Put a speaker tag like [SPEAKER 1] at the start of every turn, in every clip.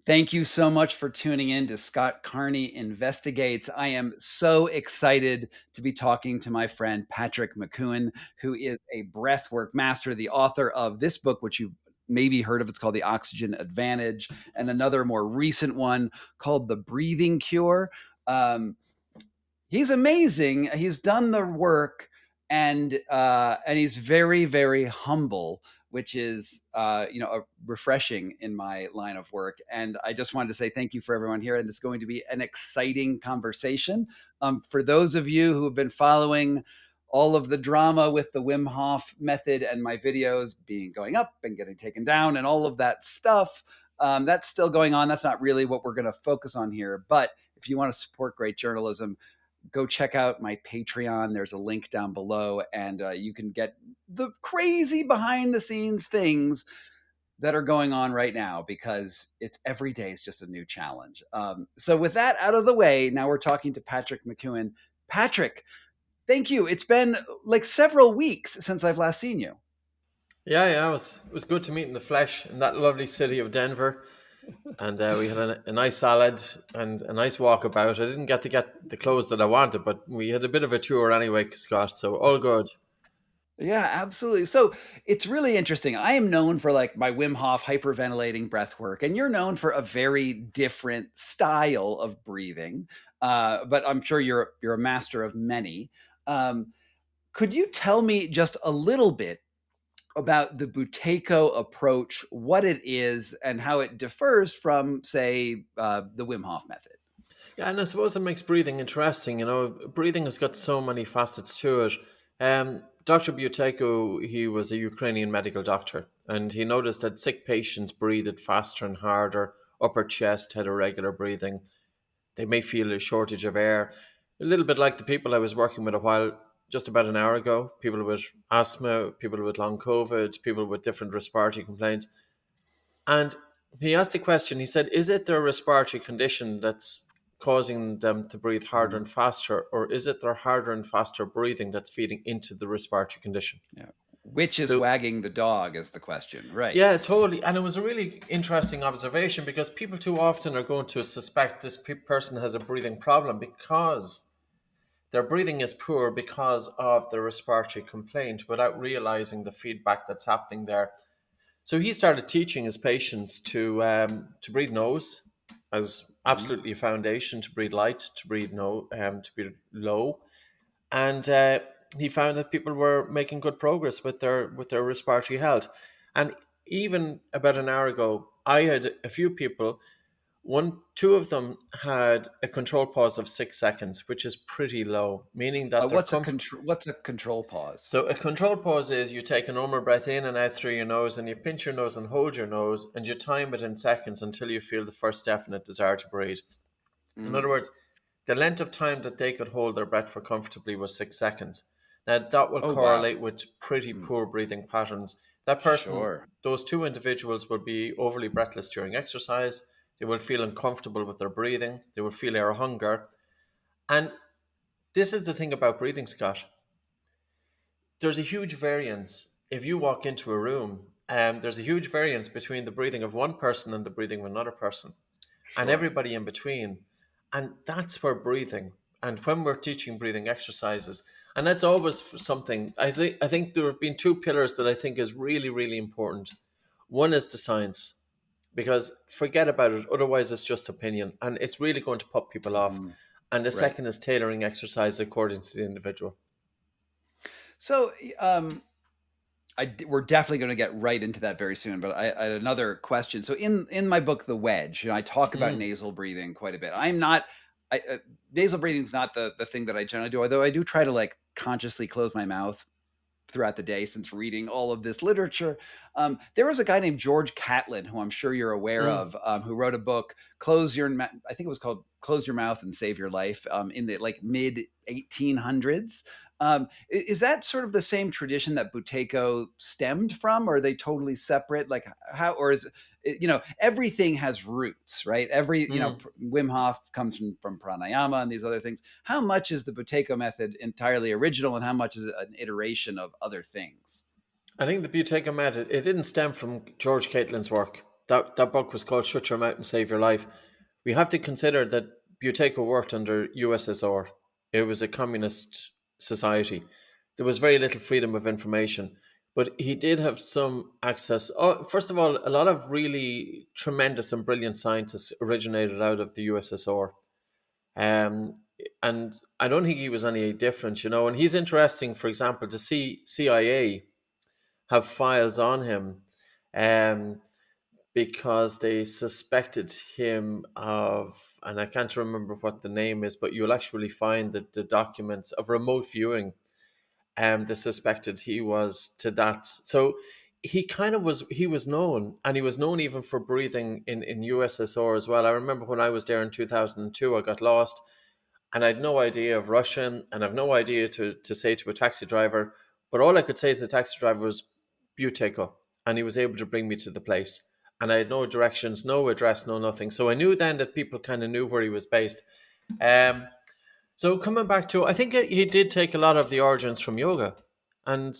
[SPEAKER 1] Thank you so much for tuning in to Scott Carney Investigates. I am so excited to be talking to my friend Patrick McKeown, who is a breathwork master, the author of this book, which you've maybe heard of. It's called The Oxygen Advantage, and another more recent one called The Breathing Cure. He's amazing. He's done the work, and he's very, very humble, which is refreshing in my line of work. And I just wanted to say thank you for everyone here. And this is going to be an exciting conversation. For those of you who have been following all of the drama with the Wim Hof method and my videos being going up and getting taken down and all of that stuff, that's still going on. That's not really what we're going to focus on here. But if you want to support great journalism, go check out my Patreon. There's a link down below, and you can get the crazy behind the scenes things that are going on right now, because it's every day is just a new challenge. So with that out of the way, now we're talking to Patrick McKeown. Patrick, thank you. It's been like several weeks since I've last seen you.
[SPEAKER 2] Yeah, it was good to meet in the flesh in that lovely city of Denver, and we had a nice salad and a nice walk about. I didn't get to get the clothes that I wanted, but we had a bit of a tour anyway, Scott. So all good.
[SPEAKER 1] Yeah, absolutely. So it's really interesting. I am known for like my Wim Hof hyperventilating breath work, and you're known for a very different style of breathing. But I'm sure you're a master of many. Um, could you tell me just a little bit about the Buteyko approach, what it is, and how it differs from, say, the Wim Hof method?
[SPEAKER 2] Yeah, and I suppose it makes breathing interesting. You know, breathing has got so many facets to it. Dr. Buteyko, he was a Ukrainian medical doctor, and he noticed that sick patients breathed faster and harder, upper chest had irregular breathing. They may feel a shortage of air. A little bit like the people I was working with just about an hour ago, people with asthma, people with long COVID, people with different respiratory complaints. And he asked a question. He said, is it their respiratory condition that's causing them to breathe harder and
[SPEAKER 1] Mhm.
[SPEAKER 2] faster, or is it their harder and faster breathing that's feeding into the respiratory condition?
[SPEAKER 1] Yeah. Which is
[SPEAKER 2] So,
[SPEAKER 1] wagging the dog is the question, right?
[SPEAKER 2] yeah, totally. And it was a really interesting observation because people too often are going to suspect this person has a breathing problem because their breathing is poor because of the respiratory complaint without realizing the feedback that's happening there. So he started teaching his patients to breathe nose as
[SPEAKER 1] Mhm.
[SPEAKER 2] absolutely a foundation, to breathe light, to breathe no, to breathe low, and he found that people were making good progress with their respiratory health. And even about an hour ago, I had a few people. Two of them had a control pause of 6 seconds, which is pretty low, meaning that they're comfortable.
[SPEAKER 1] What's a control pause?
[SPEAKER 2] So a control pause is you take a normal breath in and out through your nose, and you pinch your nose and hold your nose, and you time it in seconds until you feel the first definite desire to breathe. In other
[SPEAKER 1] Mm.
[SPEAKER 2] words, the length of time that they could hold their breath for comfortably was 6 seconds. Now that will
[SPEAKER 1] Oh, wow.
[SPEAKER 2] correlate with pretty
[SPEAKER 1] Mm.
[SPEAKER 2] poor breathing patterns. That person,
[SPEAKER 1] Sure.
[SPEAKER 2] those two individuals will be overly breathless during exercise. They will feel uncomfortable with their breathing. They will feel air hunger. And this is the thing about breathing, Scott. There's a huge variance. If you walk into a room, there's a huge variance between the breathing of one person and the breathing of another person, and
[SPEAKER 1] Sure.
[SPEAKER 2] everybody in between. And that's where breathing, and when we're teaching breathing exercises, and that's always something, I think there have been two pillars that I think is really, really important. One is the science, because forget about it, otherwise it's just opinion, and it's really going to put people off.
[SPEAKER 1] Mhm.
[SPEAKER 2] And the
[SPEAKER 1] Right.
[SPEAKER 2] second is tailoring exercise according to the individual.
[SPEAKER 1] So, we're definitely going to get right into that very soon. But I had another question. So, in my book, The Wedge, I talk about
[SPEAKER 2] Mm.
[SPEAKER 1] nasal breathing quite a bit. I'm not. Nasal breathing is not the thing that I generally do. Although I do try to like consciously close my mouth throughout the day since reading all of this literature. There was a guy named George Catlin, who I'm sure you're aware
[SPEAKER 2] Mm.
[SPEAKER 1] of, who wrote a book, I think it was called Close Your Mouth and Save Your Life, in the like mid 1800s. Is that sort of the same tradition that Buteyko stemmed from, or are they totally separate? Like how, or is it, everything has roots, right?
[SPEAKER 2] Mm.
[SPEAKER 1] Wim Hof comes from pranayama and these other things. How much is the Buteyko method entirely original, and how much is it an iteration of other things?
[SPEAKER 2] I think the Buteyko method, it didn't stem from George Catlin's work. That book was called Shut Your Mouth and Save Your Life. We have to consider that Buteyko worked under USSR. It was a communist society. There was very little freedom of information, but he did have some access. Oh, first of all, a lot of really tremendous and brilliant scientists originated out of the USSR. Um, and I don't think he was any different, you know. And he's interesting, for example, to see CIA have files on him. Um, because they suspected him of, and I can't remember what the name is, but you'll actually find the documents of remote viewing. They suspected he was to that. So he kind of was, he was known, and he was known even for breathing in USSR as well. I remember when I was there in 2002, I got lost and I had no idea of Russian, and I've no idea to say to a taxi driver. But all I could say to the taxi driver was Buteyko, and he was able to bring me to the place. And I had no directions, no address, no nothing. So I knew then that people kind of knew where he was based. Um, so coming back to, I think he did take a lot of the origins from yoga, and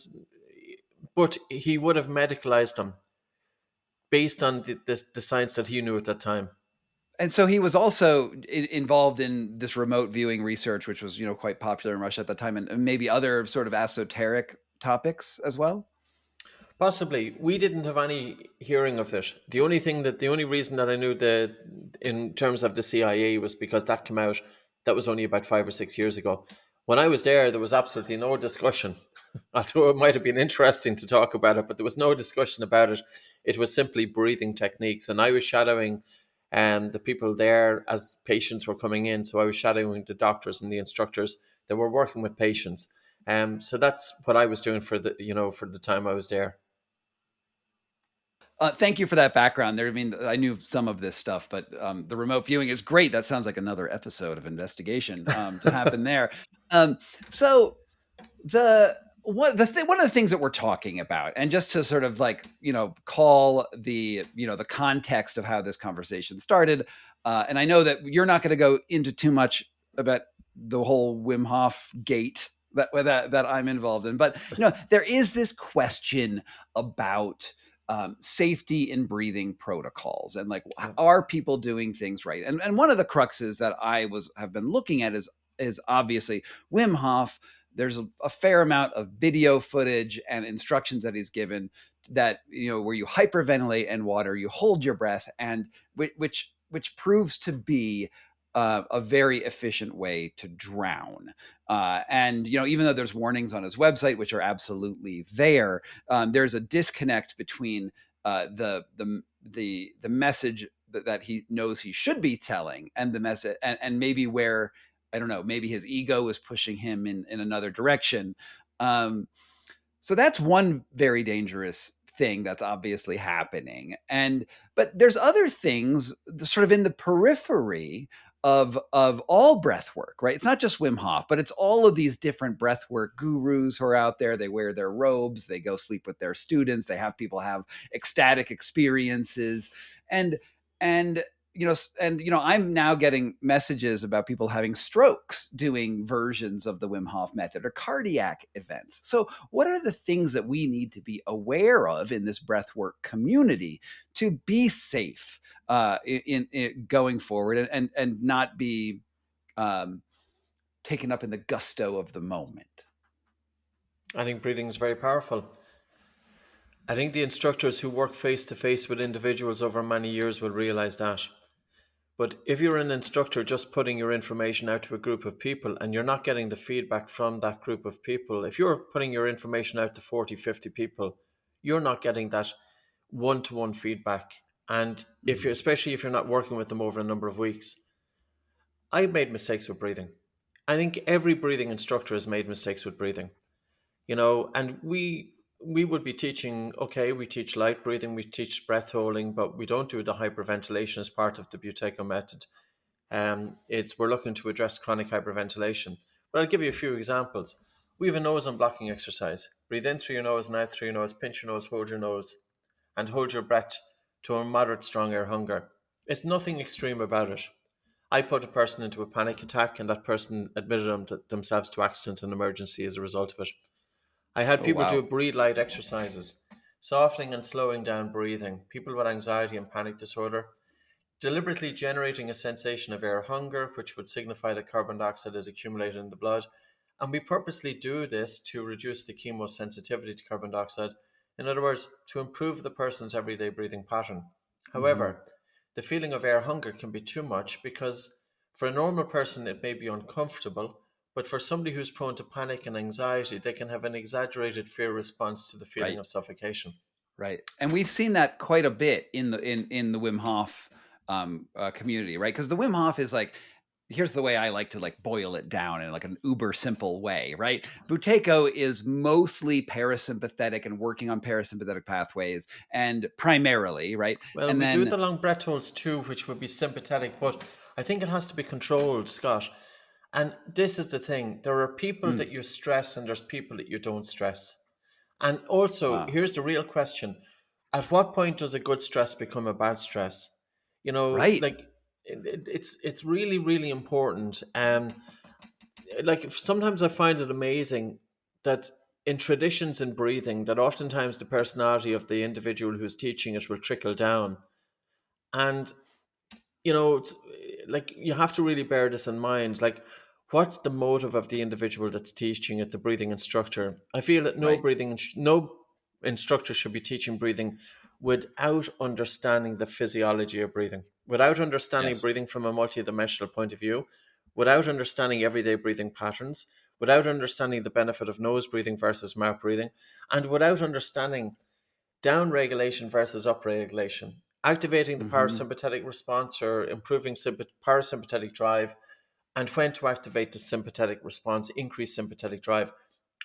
[SPEAKER 2] but he would have medicalized them based on the science that he knew at that time.
[SPEAKER 1] And so he was also involved in this remote viewing research, which was, quite popular in Russia at the time, and maybe other sort of esoteric topics as well.
[SPEAKER 2] Possibly. We didn't have any hearing of it. The only reason that I knew in terms of the CIA was because that came out, that was only about 5 or 6 years ago. When I was there was absolutely no discussion. Although it might have been interesting to talk about it, but there was no discussion about it. It was simply breathing techniques. And I was shadowing the people there as patients were coming in. So I was shadowing the doctors and the instructors that were working with patients. So that's what I was doing for the time I was there.
[SPEAKER 1] Thank you for that background there. I mean, I knew some of this stuff, but the remote viewing is great. That sounds like another episode of investigation to happen there. Um, so one of the things that we're talking about, and just to sort of like call the context of how this conversation started, and I know that you're not going to go into too much about the whole Wim Hof gate that I'm involved in, but there is this question about safety in breathing protocols, and like,
[SPEAKER 2] Yeah.
[SPEAKER 1] are people doing things right? And one of the cruxes that have been looking at is obviously Wim Hof. There's a fair amount of video footage and instructions that he's given that where you hyperventilate in water, you hold your breath, and which proves to be a very efficient way to drown. And even though there's warnings on his website, which are absolutely there, there's a disconnect between the message that he knows he should be telling, and the message, and maybe where, I don't know, maybe his ego is pushing him in another direction. So that's one very dangerous thing that's obviously happening. But there's other things sort of in the periphery of all breath work, right? It's not just Wim Hof, but it's all of these different breath work gurus who are out there. They wear their robes, they go sleep with their students, they have people have ecstatic experiences. And I'm now getting messages about people having strokes doing versions of the Wim Hof method, or cardiac events. So what are the things that we need to be aware of in this breathwork community to be safe in going forward, and not be taken up in the gusto of the moment?
[SPEAKER 2] I think breathing is very powerful. I think the instructors who work face to face with individuals over many years will realize that. But if you're an instructor just putting your information out to a group of people and you're not getting the feedback from that group of people, if you're putting your information out to 40, 50 people, you're not getting that one-to-one feedback. And especially if you're not working with them over a number of weeks, I've made mistakes with breathing. I think every breathing instructor has made mistakes with breathing. And we would be teaching, okay, we teach light breathing, we teach breath holding, but we don't do the hyperventilation as part of the Buteyko method. We're looking to address chronic hyperventilation. But I'll give you a few examples. We have a nose unblocking exercise. Breathe in through your nose and out through your nose, pinch your nose, hold your nose, and hold your breath to a moderate strong air hunger. It's nothing extreme about it. I put a person into a panic attack, and that person admitted themselves to accident and emergency as a result of it. I had
[SPEAKER 1] Oh,
[SPEAKER 2] people do
[SPEAKER 1] wow.
[SPEAKER 2] breathe light exercises. softening and slowing down breathing, people with anxiety and panic disorder, deliberately generating a sensation of air hunger, which would signify that carbon dioxide is accumulated in the blood. And we purposely do this to reduce the chemosensitivity to carbon dioxide. In other words, to improve the person's everyday breathing pattern.
[SPEAKER 1] Hmm.
[SPEAKER 2] However, the feeling of air hunger can be too much because for a normal person it may be uncomfortable, but for somebody who's prone to panic and anxiety, they can have an exaggerated fear response to the feeling
[SPEAKER 1] Right.
[SPEAKER 2] of suffocation.
[SPEAKER 1] Right. And we've seen that quite a bit in the Wim Hof community, right? Because the Wim Hof is like, here's the way I like to like boil it down in like an uber simple way, right? Buteyko is mostly parasympathetic and working on parasympathetic pathways and primarily, right?
[SPEAKER 2] Well,
[SPEAKER 1] And
[SPEAKER 2] we do
[SPEAKER 1] then,
[SPEAKER 2] the long breath holds too, which would be sympathetic, but I think it has to be controlled, Scott. And this is the thing, there are people
[SPEAKER 1] mm,
[SPEAKER 2] that you stress and there's people that you don't stress. And also,
[SPEAKER 1] wow,
[SPEAKER 2] here's the real question. At what point does a good stress become a bad stress? You know,
[SPEAKER 1] right,
[SPEAKER 2] like it's really, really important. Like sometimes I find it amazing that in traditions in breathing, that oftentimes the personality of the individual who's teaching it will trickle down. And it's like you have to really bear this in mind. Like, what's the motive of the individual that's teaching it, the breathing instructor? I feel that
[SPEAKER 1] right,
[SPEAKER 2] no instructor should be teaching breathing without understanding the physiology of breathing, without understanding
[SPEAKER 1] yes,
[SPEAKER 2] breathing from a multidimensional point of view, without understanding everyday breathing patterns, without understanding the benefit of nose breathing versus mouth breathing, and without understanding down regulation versus up regulation, activating the
[SPEAKER 1] hmm,
[SPEAKER 2] parasympathetic response or improving parasympathetic drive, and when to activate the sympathetic response, increase sympathetic drive.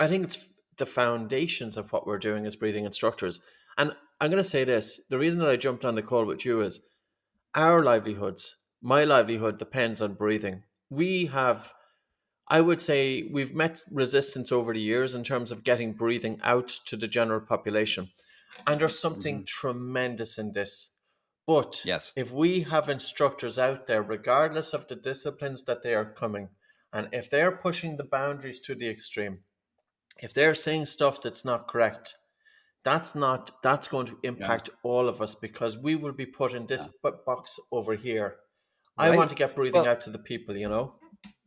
[SPEAKER 2] I think it's the foundations of what we're doing as breathing instructors. And I'm going to say this, the reason that I jumped on the call with you is our livelihoods, my livelihood depends on breathing. We have, I would say, we've met resistance over the years in terms of getting breathing out to the general population. And there's
[SPEAKER 1] hmm,
[SPEAKER 2] something tremendous in this. But
[SPEAKER 1] yes,
[SPEAKER 2] if we have instructors out there, regardless of the disciplines that they are coming, and if they're pushing the boundaries to the extreme, if they're saying stuff that's not correct, that's going to
[SPEAKER 1] yeah,
[SPEAKER 2] impact all of us because we will be put in this
[SPEAKER 1] yeah,
[SPEAKER 2] box over here. I want
[SPEAKER 1] right.
[SPEAKER 2] to get breathing
[SPEAKER 1] Well,
[SPEAKER 2] out to the people.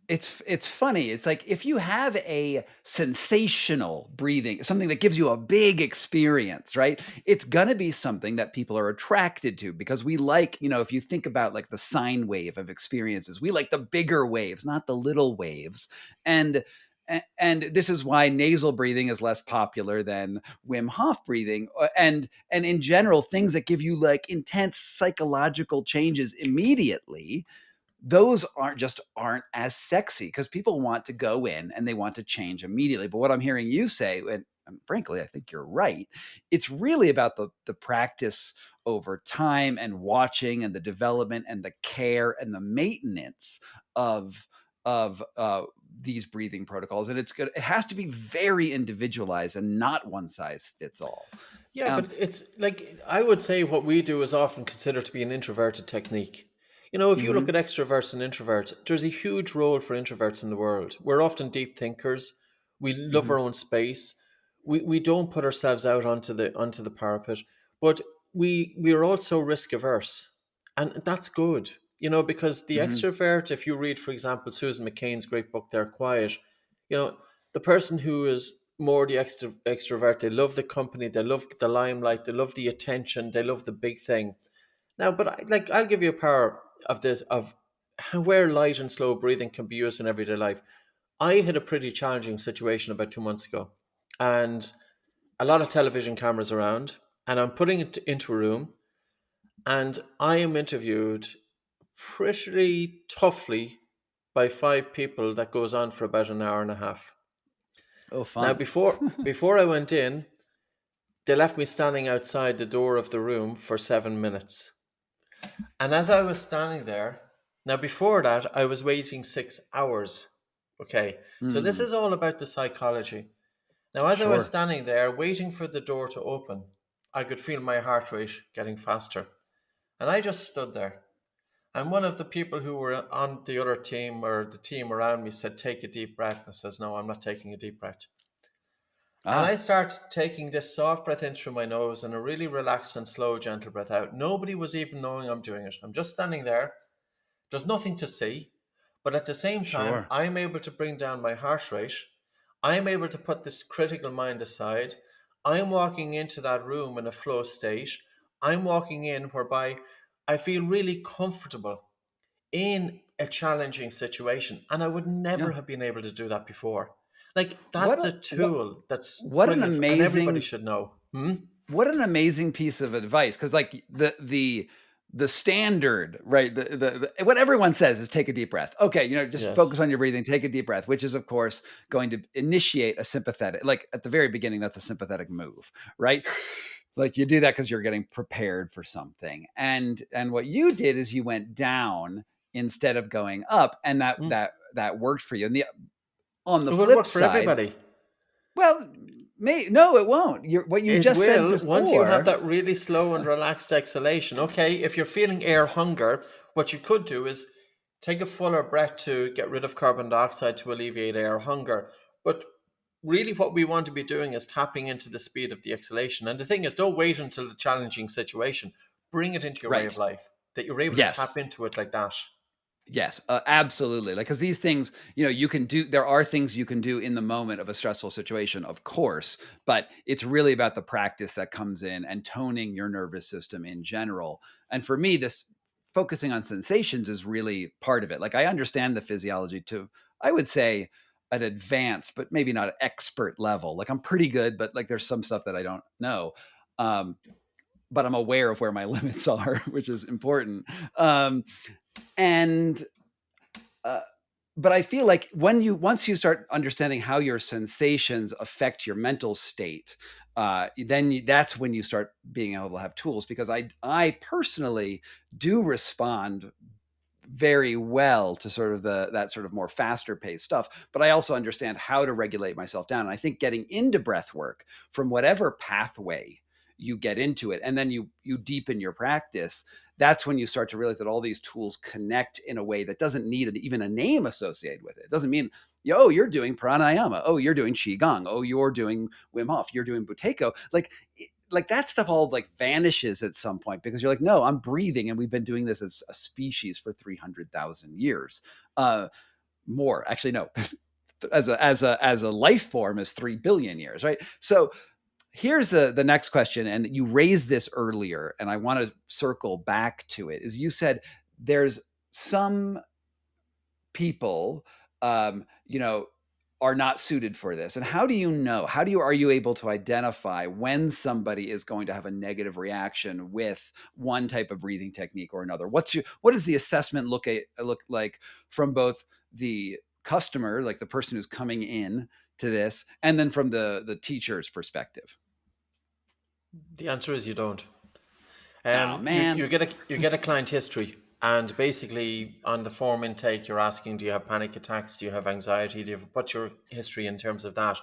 [SPEAKER 1] it's funny. It's like if you have a sensational breathing, something that gives you a big experience, right? It's gonna be something that people are attracted to because we like, if you think about like the sine wave of experiences, we like the bigger waves, not the little waves. And and this is why nasal breathing is less popular than Wim Hof breathing, and in general, things that give you like intense psychological changes immediately, those aren't as sexy because people want to go in and they want to change immediately. But what I'm hearing you say, and frankly, I think you're right. It's really about the practice over time and watching and the development and the care and the maintenance of these breathing protocols. And it's good. It has to be very individualized and not one size fits all.
[SPEAKER 2] Yeah,
[SPEAKER 1] Um,
[SPEAKER 2] but it's like I would say what we do is often considered to be an introverted technique. If you look
[SPEAKER 1] mhm,
[SPEAKER 2] at extroverts and introverts, there's a huge role for introverts in the world. We're often deep thinkers. We love
[SPEAKER 1] mhm,
[SPEAKER 2] our own space. We don't put ourselves out onto the parapet, but we are also risk averse, and that's good. Because the
[SPEAKER 1] mhm,
[SPEAKER 2] extrovert, if you read, for example, Susan McCain's great book, They're Quiet, you know, the person who is more the extrovert, they love the company, they love the limelight, they love the attention, they love the big thing. Now, but I'll give you a power of this of where light and slow breathing can be used in everyday life. I had a pretty challenging situation about 2 months ago, and a lot of television cameras around, and I'm putting it into a room, and I am interviewed pretty toughly by five people that goes on for about an hour and a half.
[SPEAKER 1] oh,
[SPEAKER 2] Now,
[SPEAKER 1] fun.
[SPEAKER 2] before I went in, they left me standing outside the door of the room for 7 minutes. And as I was standing there, now before that, I was waiting 6 hours. Okay, so this
[SPEAKER 1] Mm,
[SPEAKER 2] is all about the psychology. Now, as I was
[SPEAKER 1] sure.
[SPEAKER 2] standing there waiting for the door to open, I could feel my heart rate getting faster. And I just stood there. And one of the people who were on the other team or the team around me said, "Take a deep breath." I says, "No, I'm not taking a deep breath." And I
[SPEAKER 1] Ah,
[SPEAKER 2] start taking this soft breath in through my nose and a really relaxed and slow, gentle breath out. Nobody was even knowing I'm doing it. I'm just standing there. There's nothing to see. But at the same time,
[SPEAKER 1] sure.
[SPEAKER 2] I'm able to bring down my heart rate. I'm able to put this critical mind aside. I'm walking into that room in a flow state. I'm walking in whereby I feel really comfortable in a challenging situation. And I would never
[SPEAKER 1] Yeah.
[SPEAKER 2] have been able to do that before. Like,
[SPEAKER 1] What
[SPEAKER 2] that's
[SPEAKER 1] a
[SPEAKER 2] a tool that's
[SPEAKER 1] what an
[SPEAKER 2] brilliant and everybody
[SPEAKER 1] amazing
[SPEAKER 2] should know. Hmm?
[SPEAKER 1] what an amazing piece of advice, because like the standard, right, what everyone says is take a deep breath. Okay, just
[SPEAKER 2] Yes.
[SPEAKER 1] focus on your breathing, take a deep breath, which is of course going to initiate a sympathetic, like at the very beginning, that's a sympathetic move, right? Like you do that because you're getting prepared for something, and what you did is you went down instead of going up, and that
[SPEAKER 2] Mm.
[SPEAKER 1] that worked for you. And on the
[SPEAKER 2] It would
[SPEAKER 1] flip
[SPEAKER 2] work for
[SPEAKER 1] side,
[SPEAKER 2] everybody.
[SPEAKER 1] well, no, it won't. What you
[SPEAKER 2] It
[SPEAKER 1] just said
[SPEAKER 2] will once you have
[SPEAKER 1] before.
[SPEAKER 2] that really slow and relaxed exhalation. Okay, if you're feeling air hunger, what you could do is take a fuller breath to get rid of carbon dioxide to alleviate air hunger. But really, what we want to be doing is tapping into the speed of the exhalation. And the thing is, don't wait until the challenging situation. Bring it into your way of
[SPEAKER 1] Right.
[SPEAKER 2] life, that you're able to tap
[SPEAKER 1] Yes.
[SPEAKER 2] into it like that.
[SPEAKER 1] Yes, absolutely. Like, because these things, you can do. There are things you can do in the moment of a stressful situation, of course, but it's really about the practice that comes in and toning your nervous system in general. And for me, this focusing on sensations is really part of it. Like, I understand the physiology to, I would say, an advanced, but maybe not an expert level. Like, I'm pretty good, but like, there's some stuff that I don't know. Um, but I'm aware of where my limits are, which is important. And uh, but I feel like once you start understanding how your sensations affect your mental state, that's when you start being able to have tools. Because I personally do respond very well to sort of that sort of more faster paced stuff, but I also understand how to regulate myself down. And I think getting into breath work from whatever pathway you get into it, and then you deepen your practice, that's when you start to realize that all these tools connect in a way that doesn't need even a name associated with it. It doesn't mean, oh, you're doing pranayama, oh, you're doing qigong, oh, you're doing Wim Hof, you're doing Buteyko. Like that stuff all like vanishes at some point, because you're like, no, I'm breathing, and we've been doing this as a species for 300,000 years. More actually, no, as a life form is 3 billion years, right? So here's the next question, and you raised this earlier, and I want to circle back to it. Is you said there's some people, are not suited for this. And how do you know? Are you able to identify when somebody is going to have a negative reaction with one type of breathing technique or another? What does the assessment look like from both the customer, like the person who's coming in to this, and then from the teacher's perspective?
[SPEAKER 2] The answer is you don't.
[SPEAKER 1] Oh
[SPEAKER 2] You
[SPEAKER 1] man.
[SPEAKER 2] get a client history, and basically on the form intake, you're asking, do you have panic attacks? Do you have anxiety? What's your history in terms of that?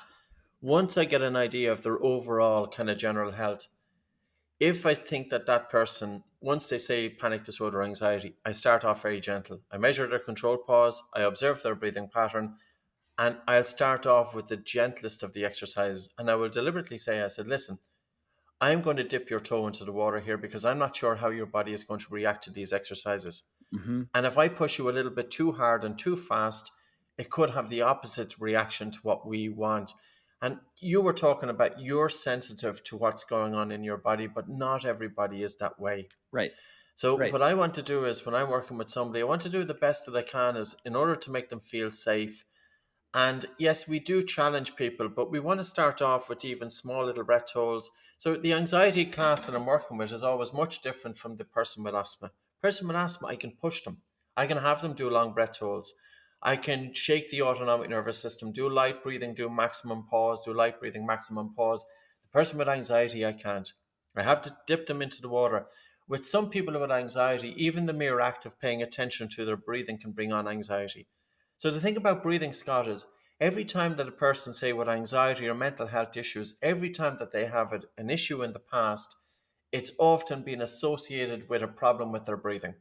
[SPEAKER 2] Once I get an idea of their overall kind of general health, if I think that that person, once they say panic disorder or anxiety, I start off very gentle. I measure their control pause, I observe their breathing pattern, and I'll start off with the gentlest of the exercises. And I will deliberately say, I said, listen, I'm going to dip your toe into the water here because I'm not sure how your body is going to react to these exercises.
[SPEAKER 1] Hmm.
[SPEAKER 2] And if I push you a little bit too hard and too fast, it could have the opposite reaction to what we want. And you were talking about you're sensitive to what's going on in your body, but not everybody is that way.
[SPEAKER 1] Right.
[SPEAKER 2] So
[SPEAKER 1] Right.
[SPEAKER 2] what I want to do is when I'm working with somebody, I want to do the best that I can is in order to make them feel safe. And yes, we do challenge people, but we want to start off with even small little breath holds. So the anxiety class that I'm working with is always much different from the person with asthma. Person with asthma, I can push them. I can have them do long breath holds. I can shake the autonomic nervous system, do light breathing, do maximum pause, do light breathing, maximum pause. The person with anxiety, I can't. I have to dip them into the water. With some people with anxiety, even the mere act of paying attention to their breathing can bring on anxiety. So the thing about breathing, Scott, is every time that a person, say, with anxiety or mental health issues, every time that they have an issue in the past, it's often been associated with a problem with their breathing.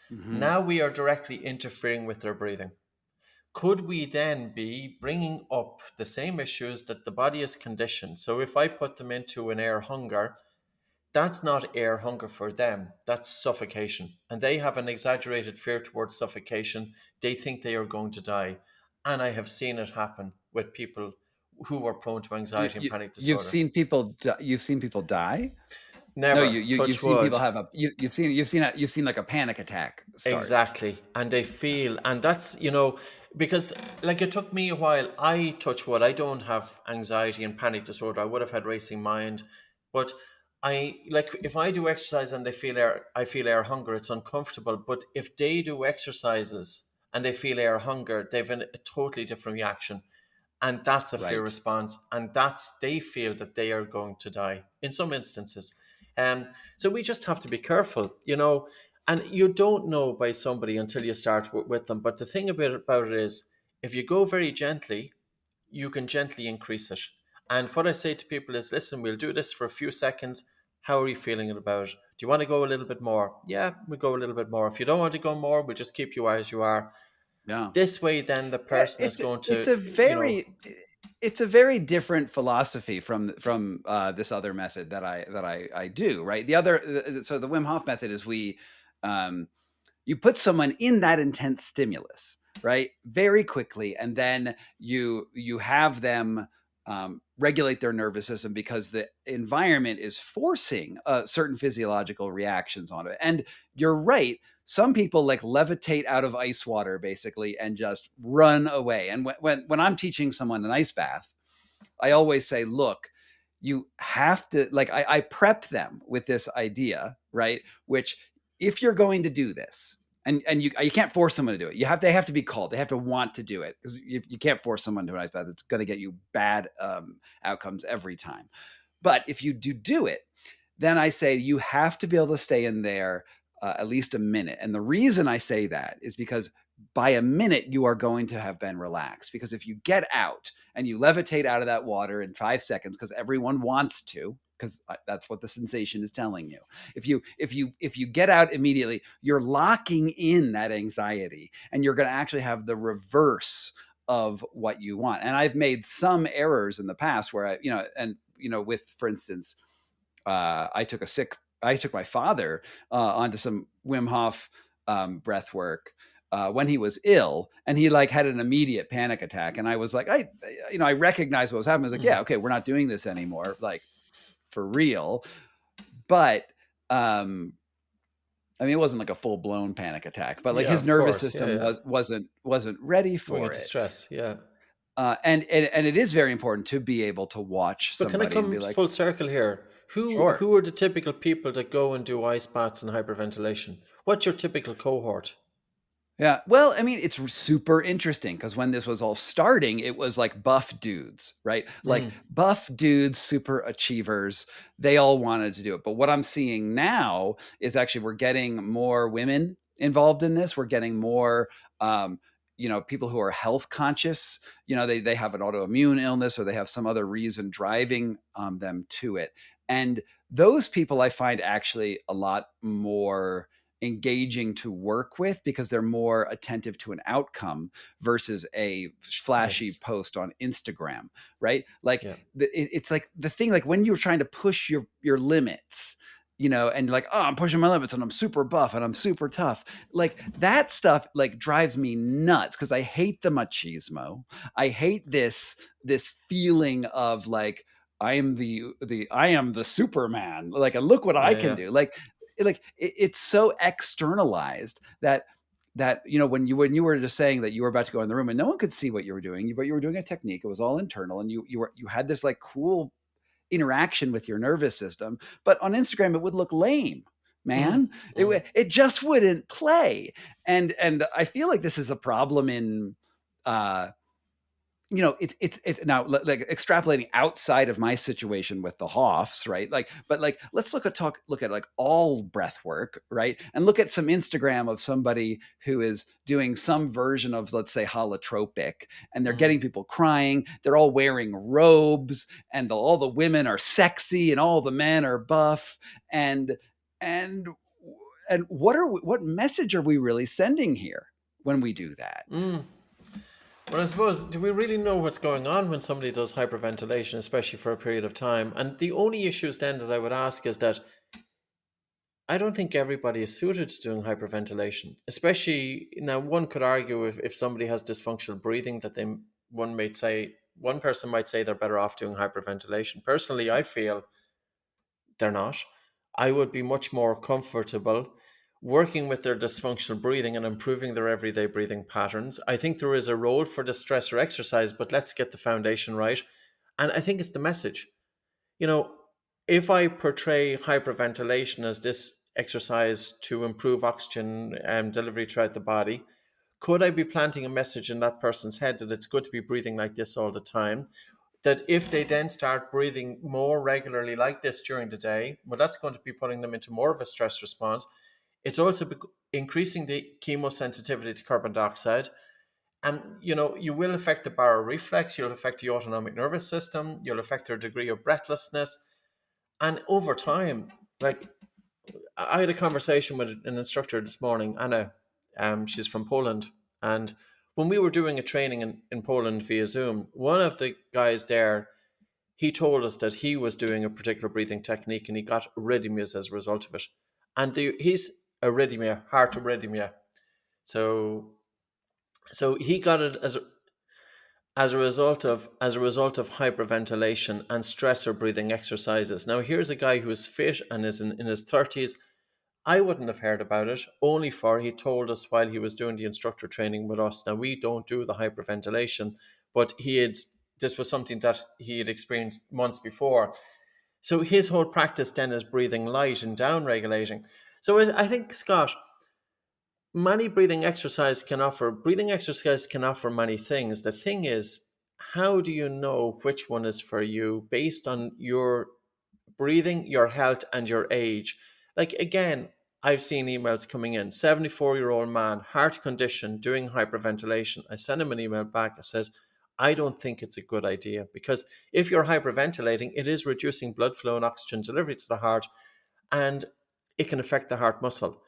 [SPEAKER 1] Hmm.
[SPEAKER 2] Now we are directly interfering with their breathing. could we then be bringing up the same issues that the body is conditioned? So if I put them into an air hunger, that's not air hunger for them, that's suffocation. And they have an exaggerated fear towards suffocation. They think they are going to die. And I have seen it happen with people who are prone to
[SPEAKER 1] You,
[SPEAKER 2] anxiety and
[SPEAKER 1] you
[SPEAKER 2] panic
[SPEAKER 1] you've
[SPEAKER 2] disorder.
[SPEAKER 1] seen people you've seen people die. No,
[SPEAKER 2] Never,
[SPEAKER 1] you've
[SPEAKER 2] touch
[SPEAKER 1] seen people
[SPEAKER 2] wood.
[SPEAKER 1] have you've seen like a panic attack start.
[SPEAKER 2] Exactly. And they feel, and that's, because like it took me a while. I touch wood. I don't have anxiety and panic disorder. I would have had racing mind. But I like if I do exercise and I feel air hunger, it's uncomfortable. But if they do exercises and they feel air hunger, they've a totally different reaction. And that's a fear
[SPEAKER 1] Right.
[SPEAKER 2] response. And they feel that they are going to die in some instances. So we just have to be careful. And you don't know by somebody until you start with them. But the thing about it is, if you go very gently, you can gently increase it. And what I say to people is, listen, we'll do this for a few seconds. How are you feeling about it? Do you want to go a little bit more? Yeah, we go a little bit more. If you don't want to go more, we'll just keep you as you are.
[SPEAKER 1] Yeah.
[SPEAKER 2] This way, then the
[SPEAKER 1] Yeah,
[SPEAKER 2] person is going
[SPEAKER 1] it's
[SPEAKER 2] to,
[SPEAKER 1] a very it's a very different philosophy from this other method that I do, right? So the Wim Hof method is um, you put someone in that intense stimulus, right, very quickly, and then you have them regulate their nervous system because the environment is forcing certain physiological reactions on it. And you're right, some people like levitate out of ice water basically and just run away. And when I'm teaching someone an ice bath, I always say, look, you have to like I prep them with this idea, right? Which if you're going to do this, and you can't force someone to do it. They have to be called. They have to want to do it because you can't force someone to an ice bath. It's going to get you bad outcomes every time. But if you do it, then I say you have to be able to stay in there at least a minute. And the reason I say that is because by a minute, you are going to have been relaxed. Because if you get out and you levitate out of that water in 5 seconds, because everyone wants to, because that's what the sensation is telling you. If you get out immediately, you're locking in that anxiety, and you're going to actually have the reverse of what you want. And I've made some errors in the past where with, for instance, I took my father onto some Wim Hof breath work when he was ill, and he like had an immediate panic attack. And I was like, I recognized what was happening. I was like, yeah, okay, we're not doing this anymore, like for real. But I mean, it wasn't like a full blown panic attack, but like
[SPEAKER 2] yeah,
[SPEAKER 1] his
[SPEAKER 2] of
[SPEAKER 1] nervous
[SPEAKER 2] course. Yeah,
[SPEAKER 1] system
[SPEAKER 2] yeah.
[SPEAKER 1] wasn't ready
[SPEAKER 2] Going
[SPEAKER 1] for
[SPEAKER 2] into
[SPEAKER 1] it.
[SPEAKER 2] stress. Yeah.
[SPEAKER 1] And it is very important to be able to watch
[SPEAKER 2] But can I
[SPEAKER 1] somebody and
[SPEAKER 2] come
[SPEAKER 1] be
[SPEAKER 2] to
[SPEAKER 1] like,
[SPEAKER 2] full circle here?
[SPEAKER 1] sure.
[SPEAKER 2] Who are the typical people that go and do ice baths and hyperventilation? What's your typical cohort?
[SPEAKER 1] Yeah. Well, I mean, it's super interesting because when this was all starting, it was like buff dudes, right? Like
[SPEAKER 2] Mm,
[SPEAKER 1] buff dudes, super achievers. They all wanted to do it. But what I'm seeing now is actually we're getting more women involved in this. We're getting more, people who are health conscious. They have an autoimmune illness or they have some other reason driving them to it. And those people I find actually a lot more engaging to work with because they're more attentive to an outcome versus a flashy
[SPEAKER 2] yes.
[SPEAKER 1] post on Instagram, right? Like
[SPEAKER 2] Yeah.
[SPEAKER 1] it's like the thing, like when you're trying to push your limits, and like, oh, I'm pushing my limits and I'm super buff and I'm super tough. Like that stuff like drives me nuts because I hate the machismo. I hate this feeling of like I am the Superman. Like, and look what I
[SPEAKER 2] Yeah.
[SPEAKER 1] can
[SPEAKER 2] Yeah.
[SPEAKER 1] do. It's so externalized that when you were just saying that you were about to go in the room and no one could see what you were doing, but you were doing a technique. It was all internal, and you had this like cool interaction with your nervous system. But on Instagram, it would look lame,
[SPEAKER 2] Mm,
[SPEAKER 1] man.
[SPEAKER 2] mm.
[SPEAKER 1] It just wouldn't play. And I feel like this is a problem in uh, it's now like extrapolating outside of my situation with the Hoffs, right? Like, but like, let's look at like all breath work, right? And look at some Instagram of somebody who is doing some version of, let's say, holotropic, and they're
[SPEAKER 2] Mm.
[SPEAKER 1] getting people crying. They're all wearing robes, and all the women are sexy, and all the men are buff, and what message are we really sending here when we do that?
[SPEAKER 2] Mm. Well, I suppose, do we really know what's going on when somebody does hyperventilation, especially for a period of time? And the only issues then that I would ask is that I don't think everybody is suited to doing hyperventilation. Especially now, one could argue if somebody has dysfunctional breathing, that they one might say one person might say they're better off doing hyperventilation. Personally, I feel they're not. I would be much more comfortable working with their dysfunctional breathing and improving their everyday breathing patterns. I think there is a role for the stressor exercise, but let's get the foundation right. And I think it's the message. You know, if I portray hyperventilation as this exercise to improve oxygen delivery throughout the body, could I be planting a message in that person's head that it's good to be breathing like this all the time? That if they then start breathing more regularly like this during the day, well, that's going to be putting them into more of a stress response. It's also increasing the chemosensitivity to carbon dioxide. And, you will affect the baroreflex, you'll affect the autonomic nervous system, you'll affect their degree of breathlessness. And over time, like, I had a conversation with an instructor this morning, Anna. She's from Poland. And when we were doing a training in Poland via Zoom, one of the guys there, he told us that he was doing a particular breathing technique and he got arrhythmias as a result of it. And he's arrhythmia, heart arrhythmia. So he got it as a result of hyperventilation and stressor breathing exercises. Now here's a guy who is fit and is in his 30s. I wouldn't have heard about it, only for he told us while he was doing the instructor training with us. Now, we don't do the hyperventilation, but this was something that he had experienced months before. So his whole practice then is breathing light and down regulating. So I think, Scott, breathing exercise can offer many things. The thing is, how do you know which one is for you based on your breathing, your health, and your age? Like, again, I've seen emails coming in, 74-year-old man, heart condition, doing hyperventilation. I send him an email back that says, I don't think it's a good idea, because if you're hyperventilating, it is reducing blood flow and oxygen delivery to the heart, and it can affect the heart muscle.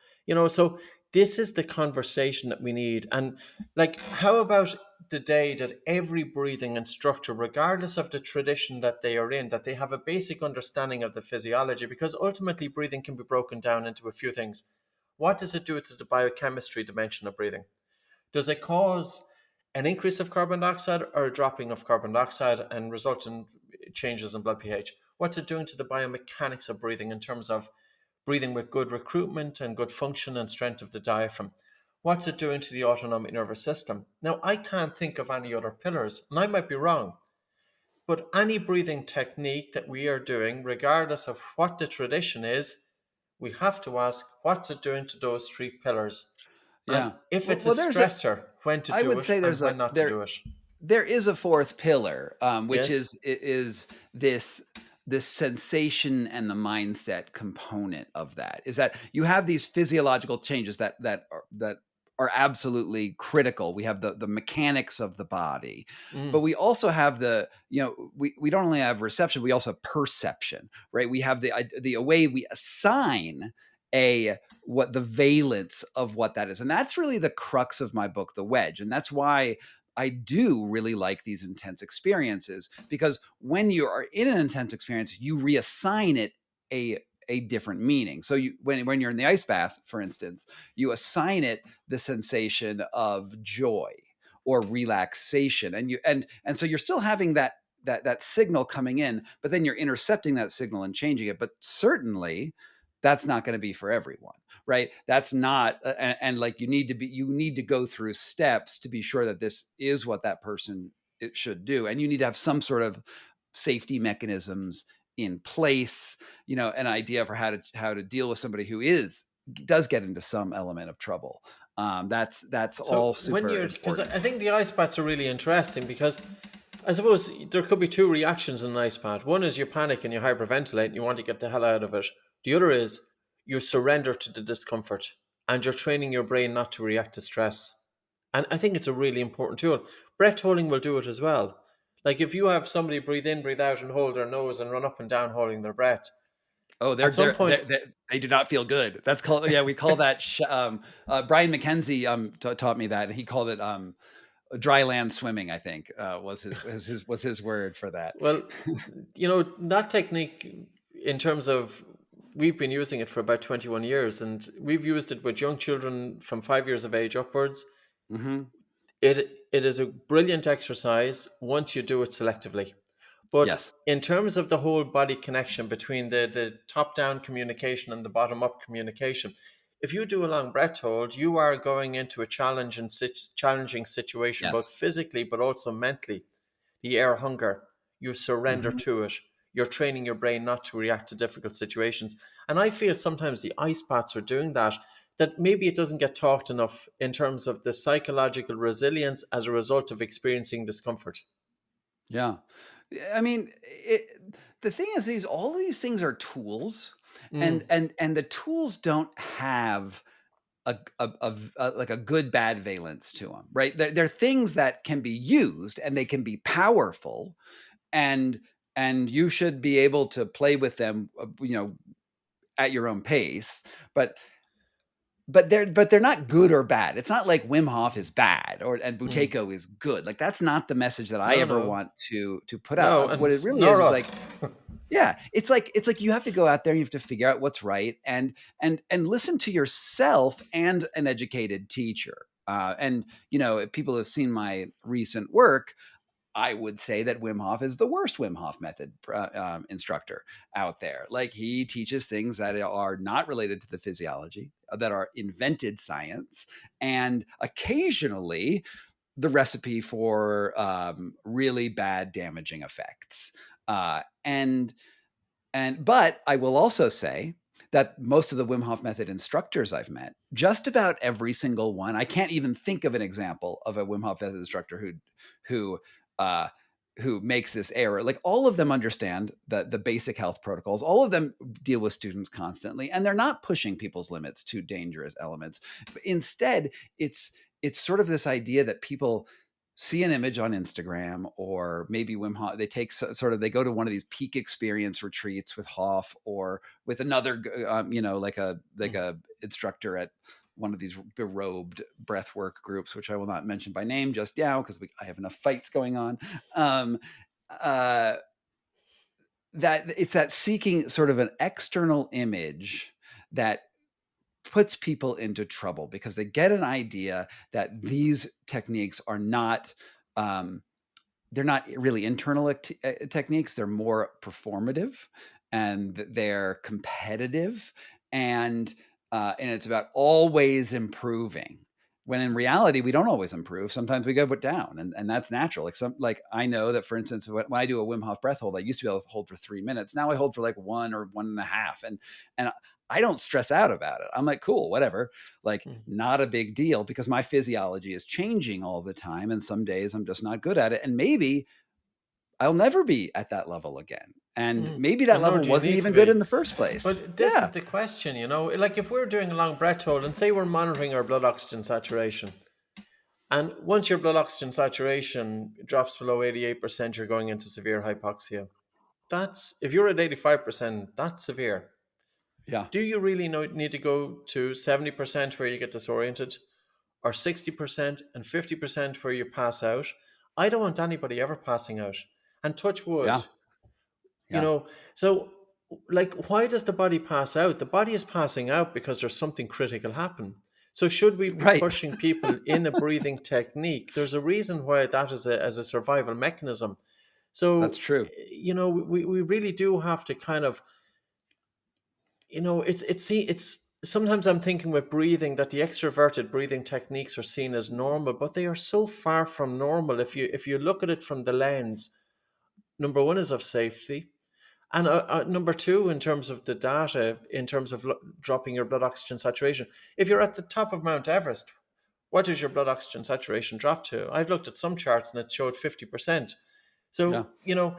[SPEAKER 2] So this is the conversation that we need. And, like, how about the day that every breathing instructor, regardless of the tradition that they are in, that they have a basic understanding of the physiology, because ultimately breathing can be broken down into a few things. What does it do to the biochemistry dimension of breathing? Does it cause an increase of carbon dioxide or a dropping of carbon dioxide and result in changes in blood pH? What's it doing to the biomechanics of breathing in terms of breathing with good recruitment and good function and strength of the diaphragm? What's it doing to the autonomic nervous system? Now, I can't think of any other pillars, and I might be wrong, but any breathing technique that we are doing, regardless of what the tradition is, we have to ask, what's it doing to those three pillars? And
[SPEAKER 1] Yeah.
[SPEAKER 2] if
[SPEAKER 1] Well,
[SPEAKER 2] it's a
[SPEAKER 1] well,
[SPEAKER 2] stressor, when to
[SPEAKER 1] I
[SPEAKER 2] do
[SPEAKER 1] would
[SPEAKER 2] it
[SPEAKER 1] say
[SPEAKER 2] and when not to do it.
[SPEAKER 1] there is a fourth pillar, which
[SPEAKER 2] Yes?
[SPEAKER 1] is this sensation and the mindset component of that. Is that you have these physiological changes that are absolutely critical. We have the mechanics of the body, but
[SPEAKER 2] Mm.
[SPEAKER 1] we also have we don't only have reception, we also have perception, right? We have the way we assign a what the valence of what that is. And that's really the crux of my book, The Wedge. And that's why I do really like these intense experiences, because when you are in an intense experience, you reassign it a different meaning. So when you're in the ice bath, for instance, you assign it the sensation of joy or relaxation, and so you're still having that signal coming in, but then you're intercepting that signal and changing it. But certainly that's not going to be for everyone, right? That's not and like you need to go through steps to be sure that this is what that person it should do, and you need to have some sort of safety mechanisms in place, an idea for how to deal with somebody who does get into some element of trouble. That's all
[SPEAKER 2] So when
[SPEAKER 1] super
[SPEAKER 2] you're, because
[SPEAKER 1] important.
[SPEAKER 2] I think the ice baths are really interesting, because I suppose there could be two reactions in an ice bath. One is you panic and you hyperventilate and you want to get the hell out of it. The other is you surrender to the discomfort and you're training your brain not to react to stress. And I think it's a really important tool. Breath holding will do it as well. Like, if you have somebody breathe in, breathe out, and hold their nose and run up and down holding their breath,
[SPEAKER 1] Oh,
[SPEAKER 2] at some point,
[SPEAKER 1] they do not feel good. That's called, yeah, we call that Brian McKenzie taught me that, and he called it dry land swimming, I think, was his word for that.
[SPEAKER 2] Well, that technique, in terms of, we've been using it for about 21 years, and we've used it with young children from 5 years of age upwards.
[SPEAKER 1] Hmm.
[SPEAKER 2] It is a brilliant exercise once you do it selectively. But
[SPEAKER 1] Yes.
[SPEAKER 2] in terms of the whole body connection between the top down communication and the bottom up communication, if you do a long breath hold, you are going into a challenging situation, both
[SPEAKER 1] Yes.
[SPEAKER 2] physically but also mentally. The air hunger, you surrender
[SPEAKER 1] Hmm.
[SPEAKER 2] to it. You're training your brain not to react to difficult situations. And I feel sometimes the ice baths are doing that, that maybe it doesn't get talked enough in terms of the psychological resilience as a result of experiencing discomfort.
[SPEAKER 1] Yeah. I mean, the thing is, all these things are tools,
[SPEAKER 2] Mm,
[SPEAKER 1] and the tools don't have like a good bad valence to them, right? They're things that can be used and they can be powerful, and you should be able to play with them, at your own pace. But they're not good or bad. It's not like Wim Hof is bad and
[SPEAKER 2] mm.
[SPEAKER 1] Buteyko is good. Like, that's not the message that I
[SPEAKER 2] No,
[SPEAKER 1] ever
[SPEAKER 2] no,
[SPEAKER 1] want to put out.
[SPEAKER 2] no,
[SPEAKER 1] What
[SPEAKER 2] and
[SPEAKER 1] it really
[SPEAKER 2] nor
[SPEAKER 1] is
[SPEAKER 2] us.
[SPEAKER 1] like, yeah, it's like you have to go out there and you have to figure out what's right, and listen to yourself and an educated teacher. And if people have seen my recent work, I would say that Wim Hof is the worst Wim Hof method instructor out there. Like, he teaches things that are not related to the physiology, that are invented science, and occasionally the recipe for really bad, damaging effects. But I will also say that most of the Wim Hof method instructors I've met, just about every single one, I can't even think of an example of a Wim Hof method instructor who uh, who makes this error. Like, all of them understand the basic health protocols. All of them deal with students constantly, and they're not pushing people's limits to dangerous elements. But instead, it's sort of this idea that people see an image on Instagram, or maybe Wim Hof, they go to one of these peak experience retreats with Hof, or with another, like
[SPEAKER 2] Mm.
[SPEAKER 1] a instructor at one of these berobed breathwork groups, which I will not mention by name just now because I have enough fights going on. Um, uh, that it's that seeking sort of an external image that puts people into trouble, because they get an idea that these techniques are not they're not really internal techniques. They're more performative, and they're competitive, and it's about always improving. When in reality, we don't always improve. Sometimes we go down, and that's natural. Like I know that, for instance, when I do a Wim Hof breath hold, I used to be able to hold for 3 minutes. Now I hold for like 1 or 1.5, and I don't stress out about it. I'm like, cool, whatever. Like,
[SPEAKER 2] Mm.
[SPEAKER 1] not a big deal, because my physiology is changing all the time. And some days I'm just not good at it. And maybe I'll never be at that level again. And
[SPEAKER 2] Mm.
[SPEAKER 1] maybe that
[SPEAKER 2] And nor
[SPEAKER 1] level
[SPEAKER 2] do you
[SPEAKER 1] wasn't
[SPEAKER 2] need to
[SPEAKER 1] even good
[SPEAKER 2] be.
[SPEAKER 1] in the first place.
[SPEAKER 2] But this
[SPEAKER 1] Yeah.
[SPEAKER 2] is the question, like if we're doing a long breath hold and say we're monitoring our blood oxygen saturation, and once your blood oxygen saturation drops below 88%, you're going into severe hypoxia. If you're at 85%, that's severe.
[SPEAKER 1] Yeah.
[SPEAKER 2] Do you really need to go to 70% where you get disoriented, or 60% and 50% where you pass out? I don't want anybody ever passing out. And touch wood,
[SPEAKER 1] Yeah.
[SPEAKER 2] you
[SPEAKER 1] Yeah.
[SPEAKER 2] know. So, like, why does the body pass out? The body is passing out because there's something critical happen. So, should we be
[SPEAKER 1] Right.
[SPEAKER 2] pushing people in a breathing technique? There's a reason why that is as a survival mechanism.
[SPEAKER 1] That's
[SPEAKER 2] So,
[SPEAKER 1] true.
[SPEAKER 2] we really do have to kind of, it's sometimes I'm thinking with breathing that the extroverted breathing techniques are seen as normal, but they are so far from normal. If you look at it from the lens, number one is of safety, and number two, in terms of the data, in terms of dropping your blood oxygen saturation. If you're at the top of Mount Everest, what does your blood oxygen saturation drop to? I've looked at some charts and it showed 50%.
[SPEAKER 1] Yeah.
[SPEAKER 2] So,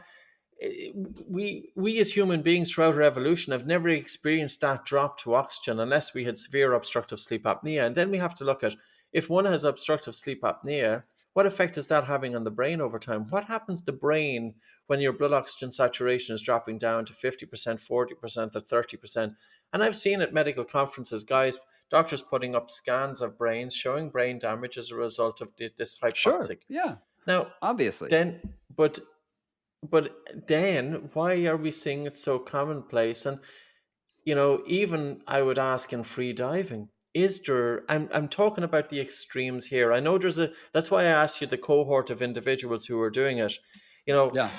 [SPEAKER 2] we as human beings throughout our evolution have never experienced that drop to oxygen unless we had severe obstructive sleep apnea. And then we have to look at, if one has obstructive sleep apnea, what effect is that having on the brain over time? What happens to the brain when your blood oxygen saturation is dropping down to 50%, 40%, or 30%? And I've seen at medical conferences guys doctors putting up scans of brains showing brain damage as a result of this
[SPEAKER 1] Sure.
[SPEAKER 2] hypoxic.
[SPEAKER 1] Yeah.
[SPEAKER 2] Now,
[SPEAKER 1] Obviously.
[SPEAKER 2] then, but then, why are we seeing it so commonplace? And even I would ask in free diving, is there? I'm talking about the extremes here. I know there's a. That's why I asked you the cohort of individuals who are doing it. You know,
[SPEAKER 1] Yeah.